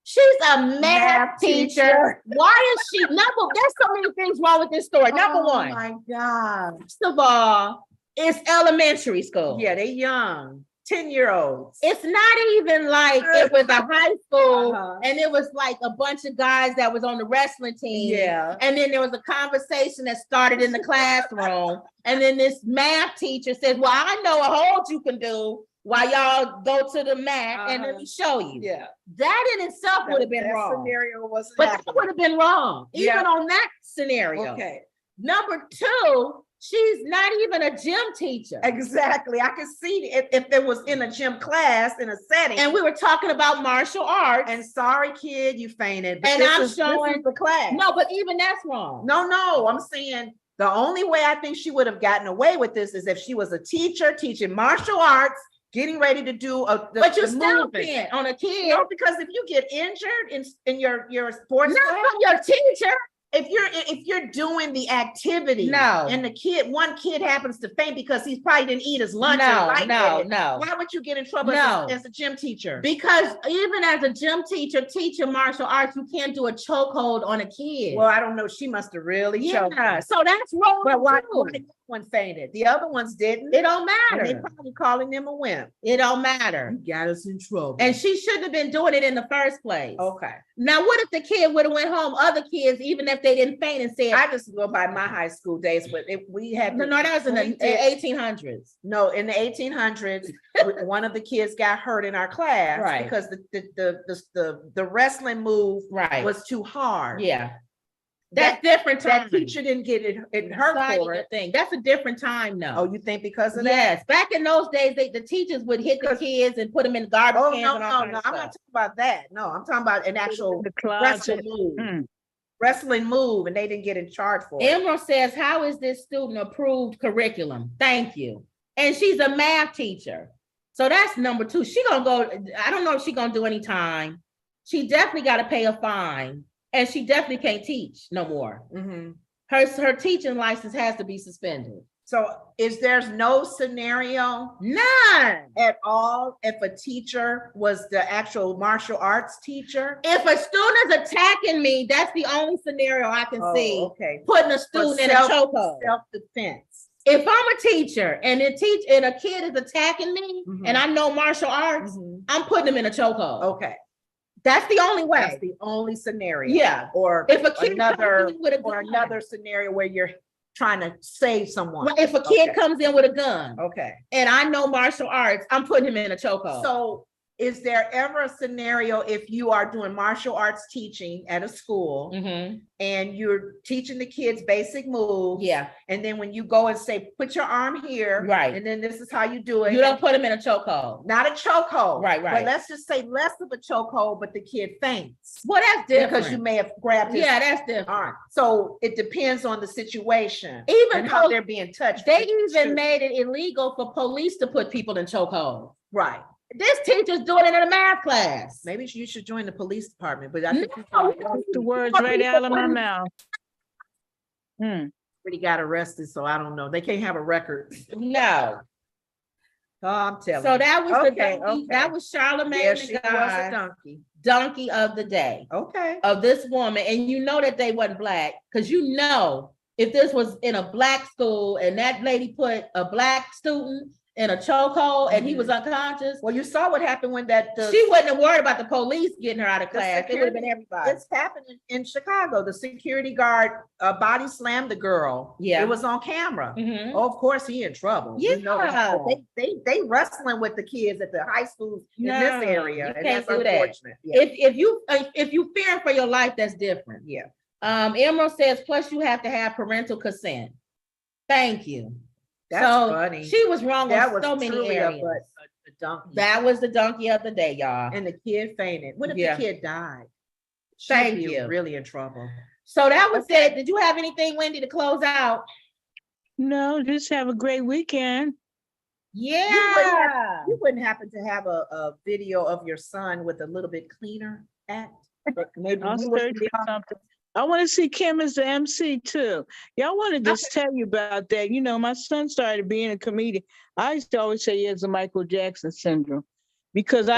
[SPEAKER 3] She's a math teacher. Why is she? There's so many things wrong with this story. Number one,
[SPEAKER 1] Oh my God.
[SPEAKER 3] first of all, it's elementary school.
[SPEAKER 1] Yeah, they young. 10-year-olds.
[SPEAKER 3] It's not even like it was a high school
[SPEAKER 1] Uh-huh.
[SPEAKER 3] and it was like a bunch of guys that was on the wrestling team.
[SPEAKER 1] Yeah.
[SPEAKER 3] And then there was a conversation that started in the classroom. And then this math teacher says, well, I know a hold you can do while y'all go to the mat and let me show you.
[SPEAKER 1] Yeah.
[SPEAKER 3] That in itself would have been
[SPEAKER 1] That
[SPEAKER 3] wrong.
[SPEAKER 1] scenario wasn't
[SPEAKER 3] But that
[SPEAKER 1] happening.
[SPEAKER 3] would have been wrong,
[SPEAKER 1] Yeah.
[SPEAKER 3] even on that scenario.
[SPEAKER 1] Okay.
[SPEAKER 3] Number two, she's not even a gym teacher.
[SPEAKER 1] Exactly. I could see if it was in a gym class in a setting.
[SPEAKER 3] And we were talking about martial arts.
[SPEAKER 1] And sorry, kid, you fainted. But
[SPEAKER 3] And
[SPEAKER 1] this
[SPEAKER 3] I'm
[SPEAKER 1] is
[SPEAKER 3] showing-
[SPEAKER 1] the class.
[SPEAKER 3] No, but even that's wrong.
[SPEAKER 1] No, I'm saying the only way I think she would have gotten away with this is if she was a teacher teaching martial arts, getting ready to do
[SPEAKER 3] But you
[SPEAKER 1] the
[SPEAKER 3] still
[SPEAKER 1] movement.
[SPEAKER 3] can't on a kid.
[SPEAKER 1] No, because if you get injured in your sports
[SPEAKER 3] Not
[SPEAKER 1] class,
[SPEAKER 3] from your teacher.
[SPEAKER 1] if you're doing the activity,
[SPEAKER 3] No.
[SPEAKER 1] and one kid happens to faint because he probably didn't eat his lunch,
[SPEAKER 3] No,
[SPEAKER 1] and
[SPEAKER 3] no.
[SPEAKER 1] why would you get in trouble
[SPEAKER 3] No.
[SPEAKER 1] as a gym teacher?
[SPEAKER 3] Because even as a gym teacher teaching martial arts, you can't do a chokehold on a kid.
[SPEAKER 1] Well, I don't know. She must have really choked.
[SPEAKER 3] yeah, so that's wrong.
[SPEAKER 1] But why
[SPEAKER 3] too.
[SPEAKER 1] that one fainted? The other ones didn't.
[SPEAKER 3] It don't
[SPEAKER 1] And they
[SPEAKER 3] matter.
[SPEAKER 1] probably calling them a wimp.
[SPEAKER 3] It don't matter.
[SPEAKER 1] You got us in trouble.
[SPEAKER 3] And she shouldn't have been doing it in the first place.
[SPEAKER 1] okay,
[SPEAKER 3] Now, what if the kid would have went home, other kids, even if they didn't faint and said,
[SPEAKER 1] I just go by my high school days, but if we had
[SPEAKER 3] no, that was in
[SPEAKER 1] we
[SPEAKER 3] the
[SPEAKER 1] did-
[SPEAKER 3] 1800s.
[SPEAKER 1] No, in the 1800s, one of the kids got hurt in our class
[SPEAKER 3] Right.
[SPEAKER 1] because the wrestling move
[SPEAKER 3] Right.
[SPEAKER 1] was too hard.
[SPEAKER 3] Yeah. That's different time.
[SPEAKER 1] That teacher didn't get it hurt
[SPEAKER 3] Sorry,
[SPEAKER 1] for
[SPEAKER 3] the
[SPEAKER 1] it.
[SPEAKER 3] thing. That's a different time now.
[SPEAKER 1] Oh, you think because of that?
[SPEAKER 3] Yes. Back in those days, the teachers would hit the
[SPEAKER 1] Because-
[SPEAKER 3] kids and put them in garbage
[SPEAKER 1] Oh,
[SPEAKER 3] cans
[SPEAKER 1] no,
[SPEAKER 3] and all
[SPEAKER 1] no,
[SPEAKER 3] kinds
[SPEAKER 1] no.
[SPEAKER 3] of
[SPEAKER 1] I'm not
[SPEAKER 3] stuff.
[SPEAKER 1] talking about that. No, I'm talking about an actual
[SPEAKER 2] The
[SPEAKER 1] wrestling
[SPEAKER 2] closet.
[SPEAKER 1] move.
[SPEAKER 2] Mm.
[SPEAKER 1] Wrestling move, and they didn't get in charge for it.
[SPEAKER 3] Emerald says, how is this student approved curriculum? Thank you. And she's a math teacher. So that's number two. She gonna go, I don't know if she gonna do any time. She definitely gotta pay a fine. And she definitely can't teach no more.
[SPEAKER 1] Mhm.
[SPEAKER 3] Her teaching license has to be suspended.
[SPEAKER 1] So there's no scenario
[SPEAKER 3] None.
[SPEAKER 1] at all if a teacher was the actual martial arts teacher?
[SPEAKER 3] If a student is attacking me, that's the only scenario I can
[SPEAKER 1] Oh,
[SPEAKER 3] see.
[SPEAKER 1] okay.
[SPEAKER 3] Putting a student in a chokehold.
[SPEAKER 1] Self-defense.
[SPEAKER 3] If I'm a teacher and a kid is attacking me
[SPEAKER 1] Mhm.
[SPEAKER 3] and I know martial arts,
[SPEAKER 1] Mhm.
[SPEAKER 3] I'm putting them in a chokehold.
[SPEAKER 1] Okay,
[SPEAKER 3] That's the only
[SPEAKER 1] that's
[SPEAKER 3] way.
[SPEAKER 1] the only scenario.
[SPEAKER 3] Yeah.
[SPEAKER 1] Or
[SPEAKER 3] If a kid
[SPEAKER 1] another,
[SPEAKER 3] comes in with a
[SPEAKER 1] or
[SPEAKER 3] gun,
[SPEAKER 1] another scenario where you're trying to save someone.
[SPEAKER 3] Well, if a kid
[SPEAKER 1] Okay.
[SPEAKER 3] comes in with a gun
[SPEAKER 1] Okay.
[SPEAKER 3] and I know martial arts, I'm putting him in a chokehold.
[SPEAKER 1] So is there ever a scenario if you are doing martial arts teaching at a school
[SPEAKER 3] Mhm.
[SPEAKER 1] and you're teaching the kids basic moves?
[SPEAKER 3] Yeah,
[SPEAKER 1] And then when you go and say, put your arm here.
[SPEAKER 3] Right.
[SPEAKER 1] And then this is how you do it.
[SPEAKER 3] you don't put him in a chokehold.
[SPEAKER 1] Not a chokehold.
[SPEAKER 3] Right, right.
[SPEAKER 1] But let's just say less of a chokehold, but the kid faints.
[SPEAKER 3] Well, that's different.
[SPEAKER 1] Because you may have grabbed his
[SPEAKER 3] Yeah, that's different.
[SPEAKER 1] arm. So it depends on the situation.
[SPEAKER 3] Even
[SPEAKER 1] and how
[SPEAKER 3] pol-
[SPEAKER 1] they're being touched.
[SPEAKER 3] They even made it illegal for police to put people in chokehold.
[SPEAKER 1] Right.
[SPEAKER 3] This teacher's doing it in a math class.
[SPEAKER 1] Maybe you should join the police department, but I think you
[SPEAKER 3] No.
[SPEAKER 1] already
[SPEAKER 2] The words right out of my mouth. Hmm.
[SPEAKER 1] got arrested, so I don't know. They can't have a record.
[SPEAKER 3] No.
[SPEAKER 1] Oh, I'm telling
[SPEAKER 3] So
[SPEAKER 1] you.
[SPEAKER 3] that was
[SPEAKER 1] Okay,
[SPEAKER 3] the donkey.
[SPEAKER 1] okay.
[SPEAKER 3] That was Charlemagne
[SPEAKER 1] Yeah,
[SPEAKER 3] the
[SPEAKER 1] she was a
[SPEAKER 3] God,
[SPEAKER 1] donkey.
[SPEAKER 3] donkey of the day
[SPEAKER 1] Okay.
[SPEAKER 3] of this woman. And you know that they wasn't black because you know if this was in a black school and that lady put a black student in a chokehold and he was unconscious,
[SPEAKER 1] Well, you saw what happened when
[SPEAKER 3] she wouldn't have worried about the police getting her out of
[SPEAKER 1] The
[SPEAKER 3] class. It would have been
[SPEAKER 1] security-
[SPEAKER 3] everybody.
[SPEAKER 1] It's happened in Chicago. The security guard body slammed the girl.
[SPEAKER 3] Yeah.
[SPEAKER 1] It was on camera.
[SPEAKER 3] Mhm.
[SPEAKER 1] Oh, of course he in trouble. You know that.
[SPEAKER 3] Yeah.
[SPEAKER 1] They wrestling with the kids at the high schools in
[SPEAKER 3] No,
[SPEAKER 1] this area.
[SPEAKER 3] you
[SPEAKER 1] And
[SPEAKER 3] can't
[SPEAKER 1] that's
[SPEAKER 3] do that.
[SPEAKER 1] unfortunate. Yeah.
[SPEAKER 3] If you fearing for your life, that's different.
[SPEAKER 1] Yeah.
[SPEAKER 3] Emerald says, plus you have to have parental consent. Thank you.
[SPEAKER 1] That's
[SPEAKER 3] So,
[SPEAKER 1] funny.
[SPEAKER 3] She was wrong
[SPEAKER 1] That
[SPEAKER 3] on
[SPEAKER 1] was
[SPEAKER 3] so many
[SPEAKER 1] truly
[SPEAKER 3] areas.
[SPEAKER 1] a donkey.
[SPEAKER 3] That was the donkey of the day, y'all.
[SPEAKER 1] And the kid fainted. What if
[SPEAKER 3] Yeah.
[SPEAKER 1] the kid died?
[SPEAKER 3] Thank
[SPEAKER 1] She'd be
[SPEAKER 3] you.
[SPEAKER 1] really in trouble.
[SPEAKER 3] So that was it. Did you have anything, Wendy, to close out?
[SPEAKER 2] No, just have a great weekend.
[SPEAKER 3] Yeah.
[SPEAKER 1] You wouldn't happen to have a video of your son with a little bit cleaner act? Maybe
[SPEAKER 2] I'll
[SPEAKER 1] you would
[SPEAKER 2] search
[SPEAKER 1] be
[SPEAKER 2] for
[SPEAKER 1] on-
[SPEAKER 2] something. I want to see Kim as the MC too. Y'all want to just tell you about that. You know, my son started being a comedian. I used to always say he has the Michael Jackson syndrome. because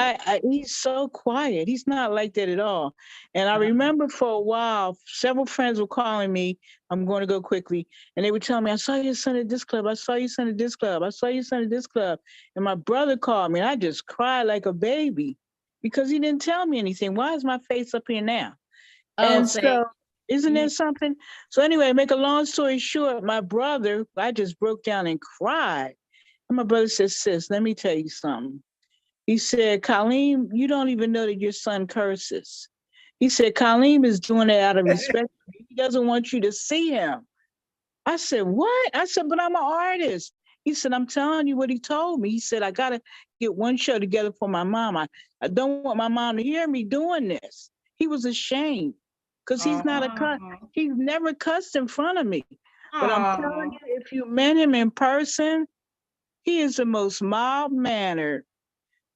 [SPEAKER 2] he's so quiet. He's not like that at all. And I remember for a while, several friends were calling me. I'm going to go quickly. And they would tell me, I saw your son at this club. I saw your son at this club. I saw your son at this club. And my brother called me and I just cried like a baby because he didn't tell me anything. Why is my face up here now?
[SPEAKER 3] Oh,
[SPEAKER 2] And
[SPEAKER 3] say,
[SPEAKER 2] so, isn't
[SPEAKER 3] yeah.
[SPEAKER 2] there something? So anyway, make a long story short, my brother, I just broke down and cried. And my brother said, sis, let me tell you something. He said, Colleen, you don't even know that your son curses. He said, Colleen is doing it out of respect. He doesn't want you to see him. I said, what? I said, but I'm an artist. He said, I'm telling you what he told me. He said, I got to get one show together for my mom. I don't want my mom to hear me doing this. He was ashamed because he's not a cuss. He's never cussed in front of me. But I'm telling you, if you met him in person, he is the most mild-mannered.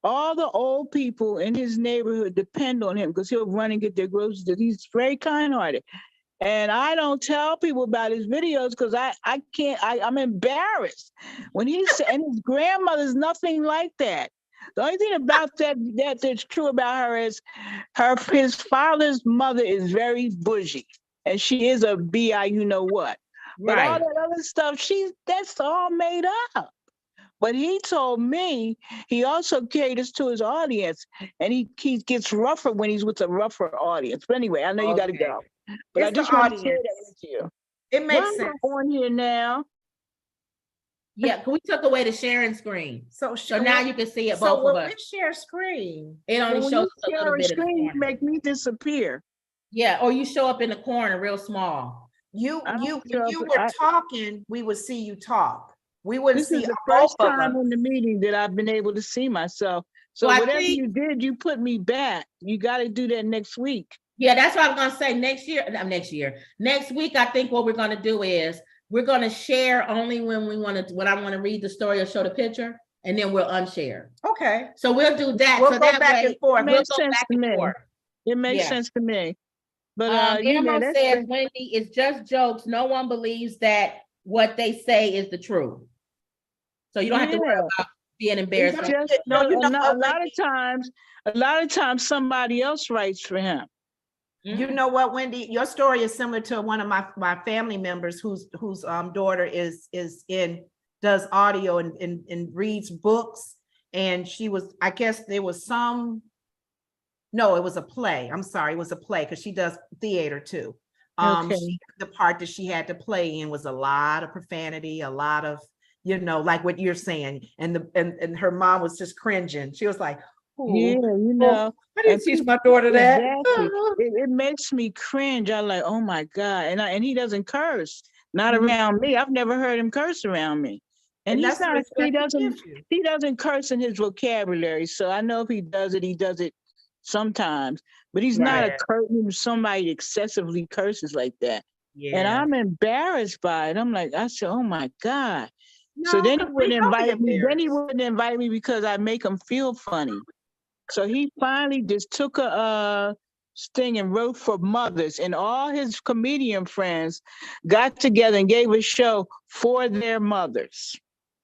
[SPEAKER 2] All the old people in his neighborhood depend on him because he'll run and get their groceries. He's very kind-hearted. And I don't tell people about his videos because I can't, I'm embarrassed. When he said, and his grandmother's nothing like that. The only thing about that's true about her is his father's mother is very bougie. And she is a B.I. you know what. But all that other stuff, that's all made up. But he told me he also caters to his audience, and he gets rougher when he's with a rougher audience. But anyway, I know you got to go. But I just want to share that with you.
[SPEAKER 1] It makes
[SPEAKER 2] Why am
[SPEAKER 1] sense.
[SPEAKER 2] I on here now?
[SPEAKER 3] Yeah, we took away the sharing screen. So now you can see it, both of us.
[SPEAKER 1] We share screen.
[SPEAKER 3] It only
[SPEAKER 2] When
[SPEAKER 3] shows
[SPEAKER 2] you
[SPEAKER 3] a little
[SPEAKER 2] share
[SPEAKER 3] bit of the
[SPEAKER 2] screen, you
[SPEAKER 3] corner.
[SPEAKER 2] make me disappear.
[SPEAKER 3] Yeah, or you show up in the corner real small.
[SPEAKER 1] When you were talking, we would see you talk. We wouldn't
[SPEAKER 2] This
[SPEAKER 1] see
[SPEAKER 2] is the
[SPEAKER 1] both
[SPEAKER 2] first
[SPEAKER 1] of
[SPEAKER 2] time
[SPEAKER 1] us.
[SPEAKER 2] in the meeting that I've been able to see myself. So
[SPEAKER 3] Well,
[SPEAKER 2] whatever you did, you put me back. You got to do that next week.
[SPEAKER 3] Yeah, that's what I'm gonna say next week. I think what we're gonna do is we're gonna share only when I want to read the story or show the picture, and then we'll unshare.
[SPEAKER 1] Okay.
[SPEAKER 3] So we'll do that.
[SPEAKER 1] We'll
[SPEAKER 3] so
[SPEAKER 1] go
[SPEAKER 3] that
[SPEAKER 1] back
[SPEAKER 3] way,
[SPEAKER 1] and forth.
[SPEAKER 3] We'll
[SPEAKER 2] Makes
[SPEAKER 3] go
[SPEAKER 2] sense
[SPEAKER 3] back
[SPEAKER 2] to
[SPEAKER 3] and
[SPEAKER 2] me.
[SPEAKER 3] forth.
[SPEAKER 2] It makes
[SPEAKER 3] Yeah.
[SPEAKER 2] sense to me. But
[SPEAKER 3] Emma
[SPEAKER 2] that's
[SPEAKER 3] says, Wendy, it's just jokes. No one believes that what they say is the truth. So you don't have to worry about being embarrassed.
[SPEAKER 2] it's just
[SPEAKER 1] No, you know
[SPEAKER 2] a
[SPEAKER 1] what,
[SPEAKER 2] lot of times somebody else writes for him.
[SPEAKER 1] You know what, Wendy, your story is similar to one of my family members whose daughter does audio and reads books. And she was, I guess there was no, it was a play. I'm sorry, it was a play because she does theater too. The part that she had to play in was a lot of profanity, a lot of, like what you're saying. And her mom was just cringing. She was like,
[SPEAKER 2] yeah,
[SPEAKER 1] I didn't teach my daughter that.
[SPEAKER 2] Exactly. It makes me cringe. I'm like, oh my God. And he doesn't curse. Not around me. I've never heard him curse around me. And
[SPEAKER 1] that's the respect
[SPEAKER 2] he doesn't curse in his vocabulary. So I know if he does it sometimes. But he's not somebody that excessively curses like that.
[SPEAKER 1] Yeah.
[SPEAKER 2] And I'm embarrassed by it. I said, oh my God. So then he wouldn't invite me. Then he wouldn't invite me because I make him feel funny. So he finally just took a thing and wrote for mothers, and all his comedian friends got together and gave a show for their mothers.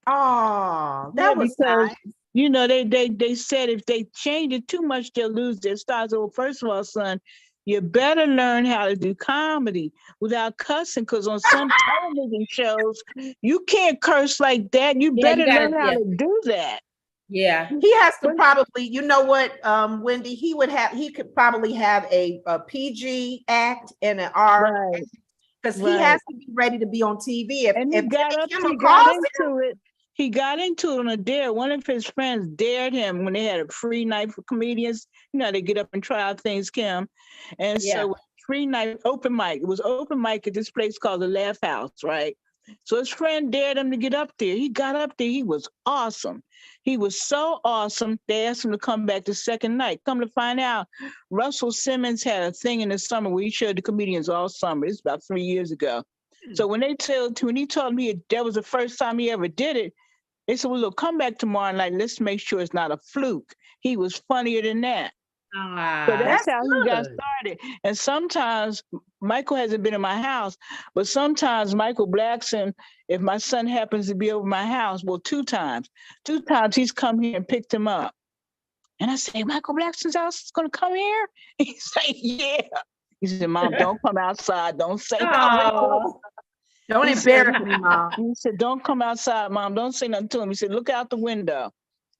[SPEAKER 1] Oh, that was nice.
[SPEAKER 2] They said if they change it too much, they'll lose their style. So first of all, son, you better learn how to do comedy without cussing, because on some television shows, you can't curse like that. You better learn how to do that.
[SPEAKER 3] Yeah.
[SPEAKER 1] He has to probably, you know what, Wendy, he could probably have a PG act and an R, because he has to be ready to be on TV.
[SPEAKER 2] He got into it on a dare. One of his friends dared him when they had a free night for comedians. They get up and try out things, Kim. And so free night, open mic. It was open mic at this place called the Laugh House, right? So his friend dared him to get up there. He got up there. He was awesome. He was so awesome. They asked him to come back the second night. Come to find out, Russell Simmons had a thing in the summer where he showed the comedians all summer. It's about 3 years ago. So when he told me that was the first time he ever did it, they said, well, look, come back tomorrow night. Let's make sure it's not a fluke. He was funnier than that. So that's how he got started. And sometimes Michael hasn't been in my house, but sometimes Michael Blackson, if my son happens to be over my house, well, two times he's come here and picked him up. And I say, Michael Jackson's house is gonna come here? He said, yeah. He said, Mom, don't come outside. Don't say nothing.
[SPEAKER 3] Oh,
[SPEAKER 1] Don't
[SPEAKER 2] He said-
[SPEAKER 1] embarrass me, Mom.
[SPEAKER 2] He said, don't come outside, Mom. Don't say nothing to him. He said, look out the window.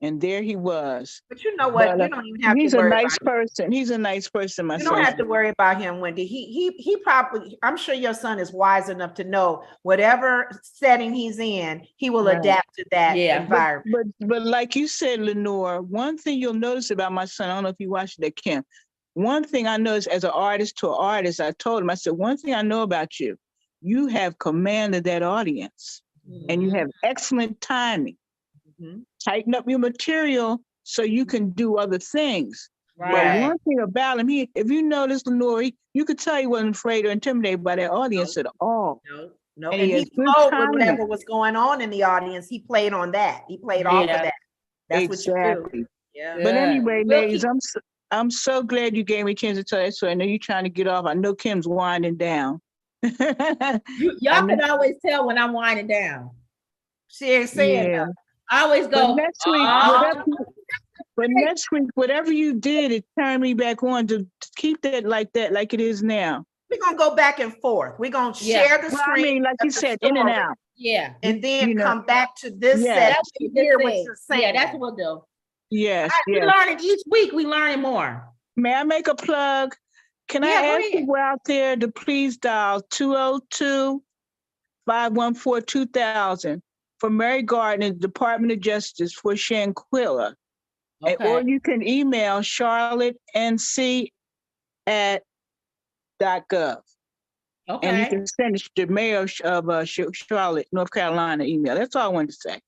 [SPEAKER 2] And there he was.
[SPEAKER 1] But you know what?
[SPEAKER 2] But,
[SPEAKER 1] You don't even have
[SPEAKER 2] He's
[SPEAKER 1] to
[SPEAKER 2] a
[SPEAKER 1] worry
[SPEAKER 2] nice
[SPEAKER 1] about him.
[SPEAKER 2] person. He's a nice person, my
[SPEAKER 1] You
[SPEAKER 2] son.
[SPEAKER 1] don't have to worry about him, Wendy. He probably, I'm sure your son is wise enough to know whatever setting he's in, he will
[SPEAKER 2] Right.
[SPEAKER 1] adapt to that
[SPEAKER 3] Yeah.
[SPEAKER 1] environment.
[SPEAKER 2] But like you said, Lenore, one thing you'll notice about my son, I don't know if you watched that, Kim. One thing I noticed as an artist to an artist, I told him, I said, one thing I know about you, you have command of that audience and you have excellent timing.
[SPEAKER 1] Mhm.
[SPEAKER 2] Tighten up your material so you can do other things. But
[SPEAKER 3] right.
[SPEAKER 2] one thing about him, if you notice, Lenore, you could tell he wasn't afraid or intimidated by that audience at all.
[SPEAKER 1] No, no,
[SPEAKER 2] And
[SPEAKER 1] and
[SPEAKER 2] he
[SPEAKER 1] he
[SPEAKER 2] has good
[SPEAKER 1] flowed with
[SPEAKER 2] timing.
[SPEAKER 1] whatever was going on in the audience. He played on that. He played off of
[SPEAKER 3] Yeah.
[SPEAKER 1] that. That's what you do.
[SPEAKER 2] Exactly.
[SPEAKER 1] Yeah.
[SPEAKER 2] But
[SPEAKER 3] Good.
[SPEAKER 2] anyway,
[SPEAKER 3] We'll
[SPEAKER 2] ladies,
[SPEAKER 3] keep-
[SPEAKER 2] I'm so glad you gave me a chance to tell that story. I know you're trying to get off. I know Kim's winding down.
[SPEAKER 3] Y'all can always tell when I'm winding down.
[SPEAKER 1] She ain't saying
[SPEAKER 2] Yeah.
[SPEAKER 1] nothing.
[SPEAKER 3] I always
[SPEAKER 2] But
[SPEAKER 3] go,
[SPEAKER 2] next week, whatever you did, it turned me back on to keep that like it is now.
[SPEAKER 1] We're gonna go back and forth. We're gonna
[SPEAKER 3] Yeah.
[SPEAKER 1] share the
[SPEAKER 2] Well, I
[SPEAKER 1] screen.
[SPEAKER 2] mean, like you
[SPEAKER 1] of the
[SPEAKER 2] said, in and
[SPEAKER 1] story,
[SPEAKER 2] out.
[SPEAKER 3] yeah.
[SPEAKER 1] and then
[SPEAKER 2] You know.
[SPEAKER 1] come back to this
[SPEAKER 2] Yeah.
[SPEAKER 1] set
[SPEAKER 3] That's
[SPEAKER 1] to
[SPEAKER 3] what you
[SPEAKER 1] hear what
[SPEAKER 3] said.
[SPEAKER 1] you're saying.
[SPEAKER 3] Yeah, that's what we'll do.
[SPEAKER 2] Yes,
[SPEAKER 3] We
[SPEAKER 2] yes.
[SPEAKER 3] learning each week, we learning more.
[SPEAKER 2] May I make a plug? Can
[SPEAKER 3] Yeah,
[SPEAKER 2] I
[SPEAKER 3] go
[SPEAKER 2] ask
[SPEAKER 3] ahead.
[SPEAKER 2] people out there to please dial 202-514-2000 for Mary Gardner, Department of Justice for Shanquilla. Or
[SPEAKER 3] Okay.
[SPEAKER 2] you can email charlottennc@.gov. And you
[SPEAKER 3] Okay.
[SPEAKER 2] can send it to the mayor of Charlotte, North Carolina email. That's all I wanted to say.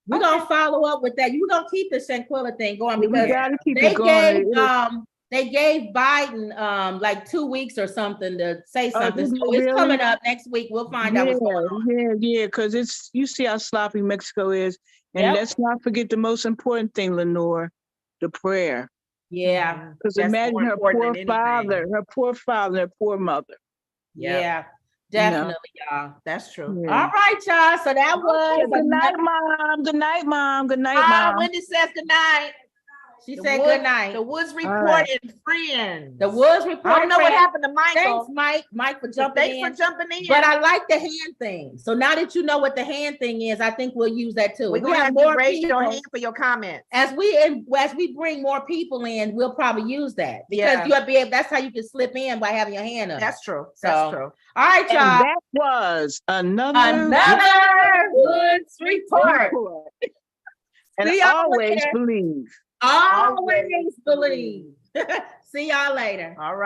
[SPEAKER 3] We're gonna follow up with that. You're gonna keep the Shanquilla thing going
[SPEAKER 2] We
[SPEAKER 3] because
[SPEAKER 2] gotta keep
[SPEAKER 3] they
[SPEAKER 2] it going.
[SPEAKER 3] gave they gave Biden like 2 weeks or something to say
[SPEAKER 2] Oh,
[SPEAKER 3] something.
[SPEAKER 2] did
[SPEAKER 3] So
[SPEAKER 2] they
[SPEAKER 3] it's
[SPEAKER 2] really?
[SPEAKER 3] coming up next week. We'll find out what's going on.
[SPEAKER 2] Yeah, because you see how sloppy Mexico is. And
[SPEAKER 3] Yep.
[SPEAKER 2] let's not forget the most important thing, Lenore, the prayer.
[SPEAKER 3] Yeah,
[SPEAKER 2] Because
[SPEAKER 1] That's
[SPEAKER 2] imagine
[SPEAKER 1] more
[SPEAKER 2] her
[SPEAKER 1] important
[SPEAKER 2] poor
[SPEAKER 1] than
[SPEAKER 2] father,
[SPEAKER 1] anything.
[SPEAKER 2] her poor father, her poor mother.
[SPEAKER 3] yeah, definitely, y'all.
[SPEAKER 1] That's true.
[SPEAKER 2] Yeah.
[SPEAKER 3] All right, y'all. So that was
[SPEAKER 2] Good night,
[SPEAKER 3] another-
[SPEAKER 2] Mom. Good night, Mom. Good night,
[SPEAKER 1] Ah,
[SPEAKER 2] Mom.
[SPEAKER 1] Wendy says good night.
[SPEAKER 3] she
[SPEAKER 1] The
[SPEAKER 3] said
[SPEAKER 1] Woods-
[SPEAKER 3] good night.
[SPEAKER 1] The Woods
[SPEAKER 2] right.
[SPEAKER 1] Report and Friends.
[SPEAKER 3] The Woods Report.
[SPEAKER 1] I don't know what
[SPEAKER 3] friend.
[SPEAKER 1] happened to
[SPEAKER 3] Thanks,
[SPEAKER 1] Michael.
[SPEAKER 3] Mike for jumping
[SPEAKER 1] Thanks
[SPEAKER 3] in.
[SPEAKER 1] for jumping in.
[SPEAKER 3] But I like the hand thing. So now that you know what the hand thing is, I think we'll use that too.
[SPEAKER 1] We're
[SPEAKER 3] If we
[SPEAKER 1] gonna
[SPEAKER 3] have
[SPEAKER 1] have you
[SPEAKER 3] more
[SPEAKER 1] raise
[SPEAKER 3] people,
[SPEAKER 1] your hand for your comments.
[SPEAKER 3] as we bring more people in, we'll probably use that because
[SPEAKER 1] Yeah.
[SPEAKER 3] you'll be able. That's how you can slip in by having your hand up.
[SPEAKER 1] That's true.
[SPEAKER 3] So-
[SPEAKER 1] That's true.
[SPEAKER 3] All right,
[SPEAKER 2] And
[SPEAKER 3] y'all.
[SPEAKER 2] that was another
[SPEAKER 3] Woods Report.
[SPEAKER 2] And
[SPEAKER 3] See y'all
[SPEAKER 2] always
[SPEAKER 3] later.
[SPEAKER 2] believe.
[SPEAKER 3] Always believe. See y'all later.
[SPEAKER 1] All right.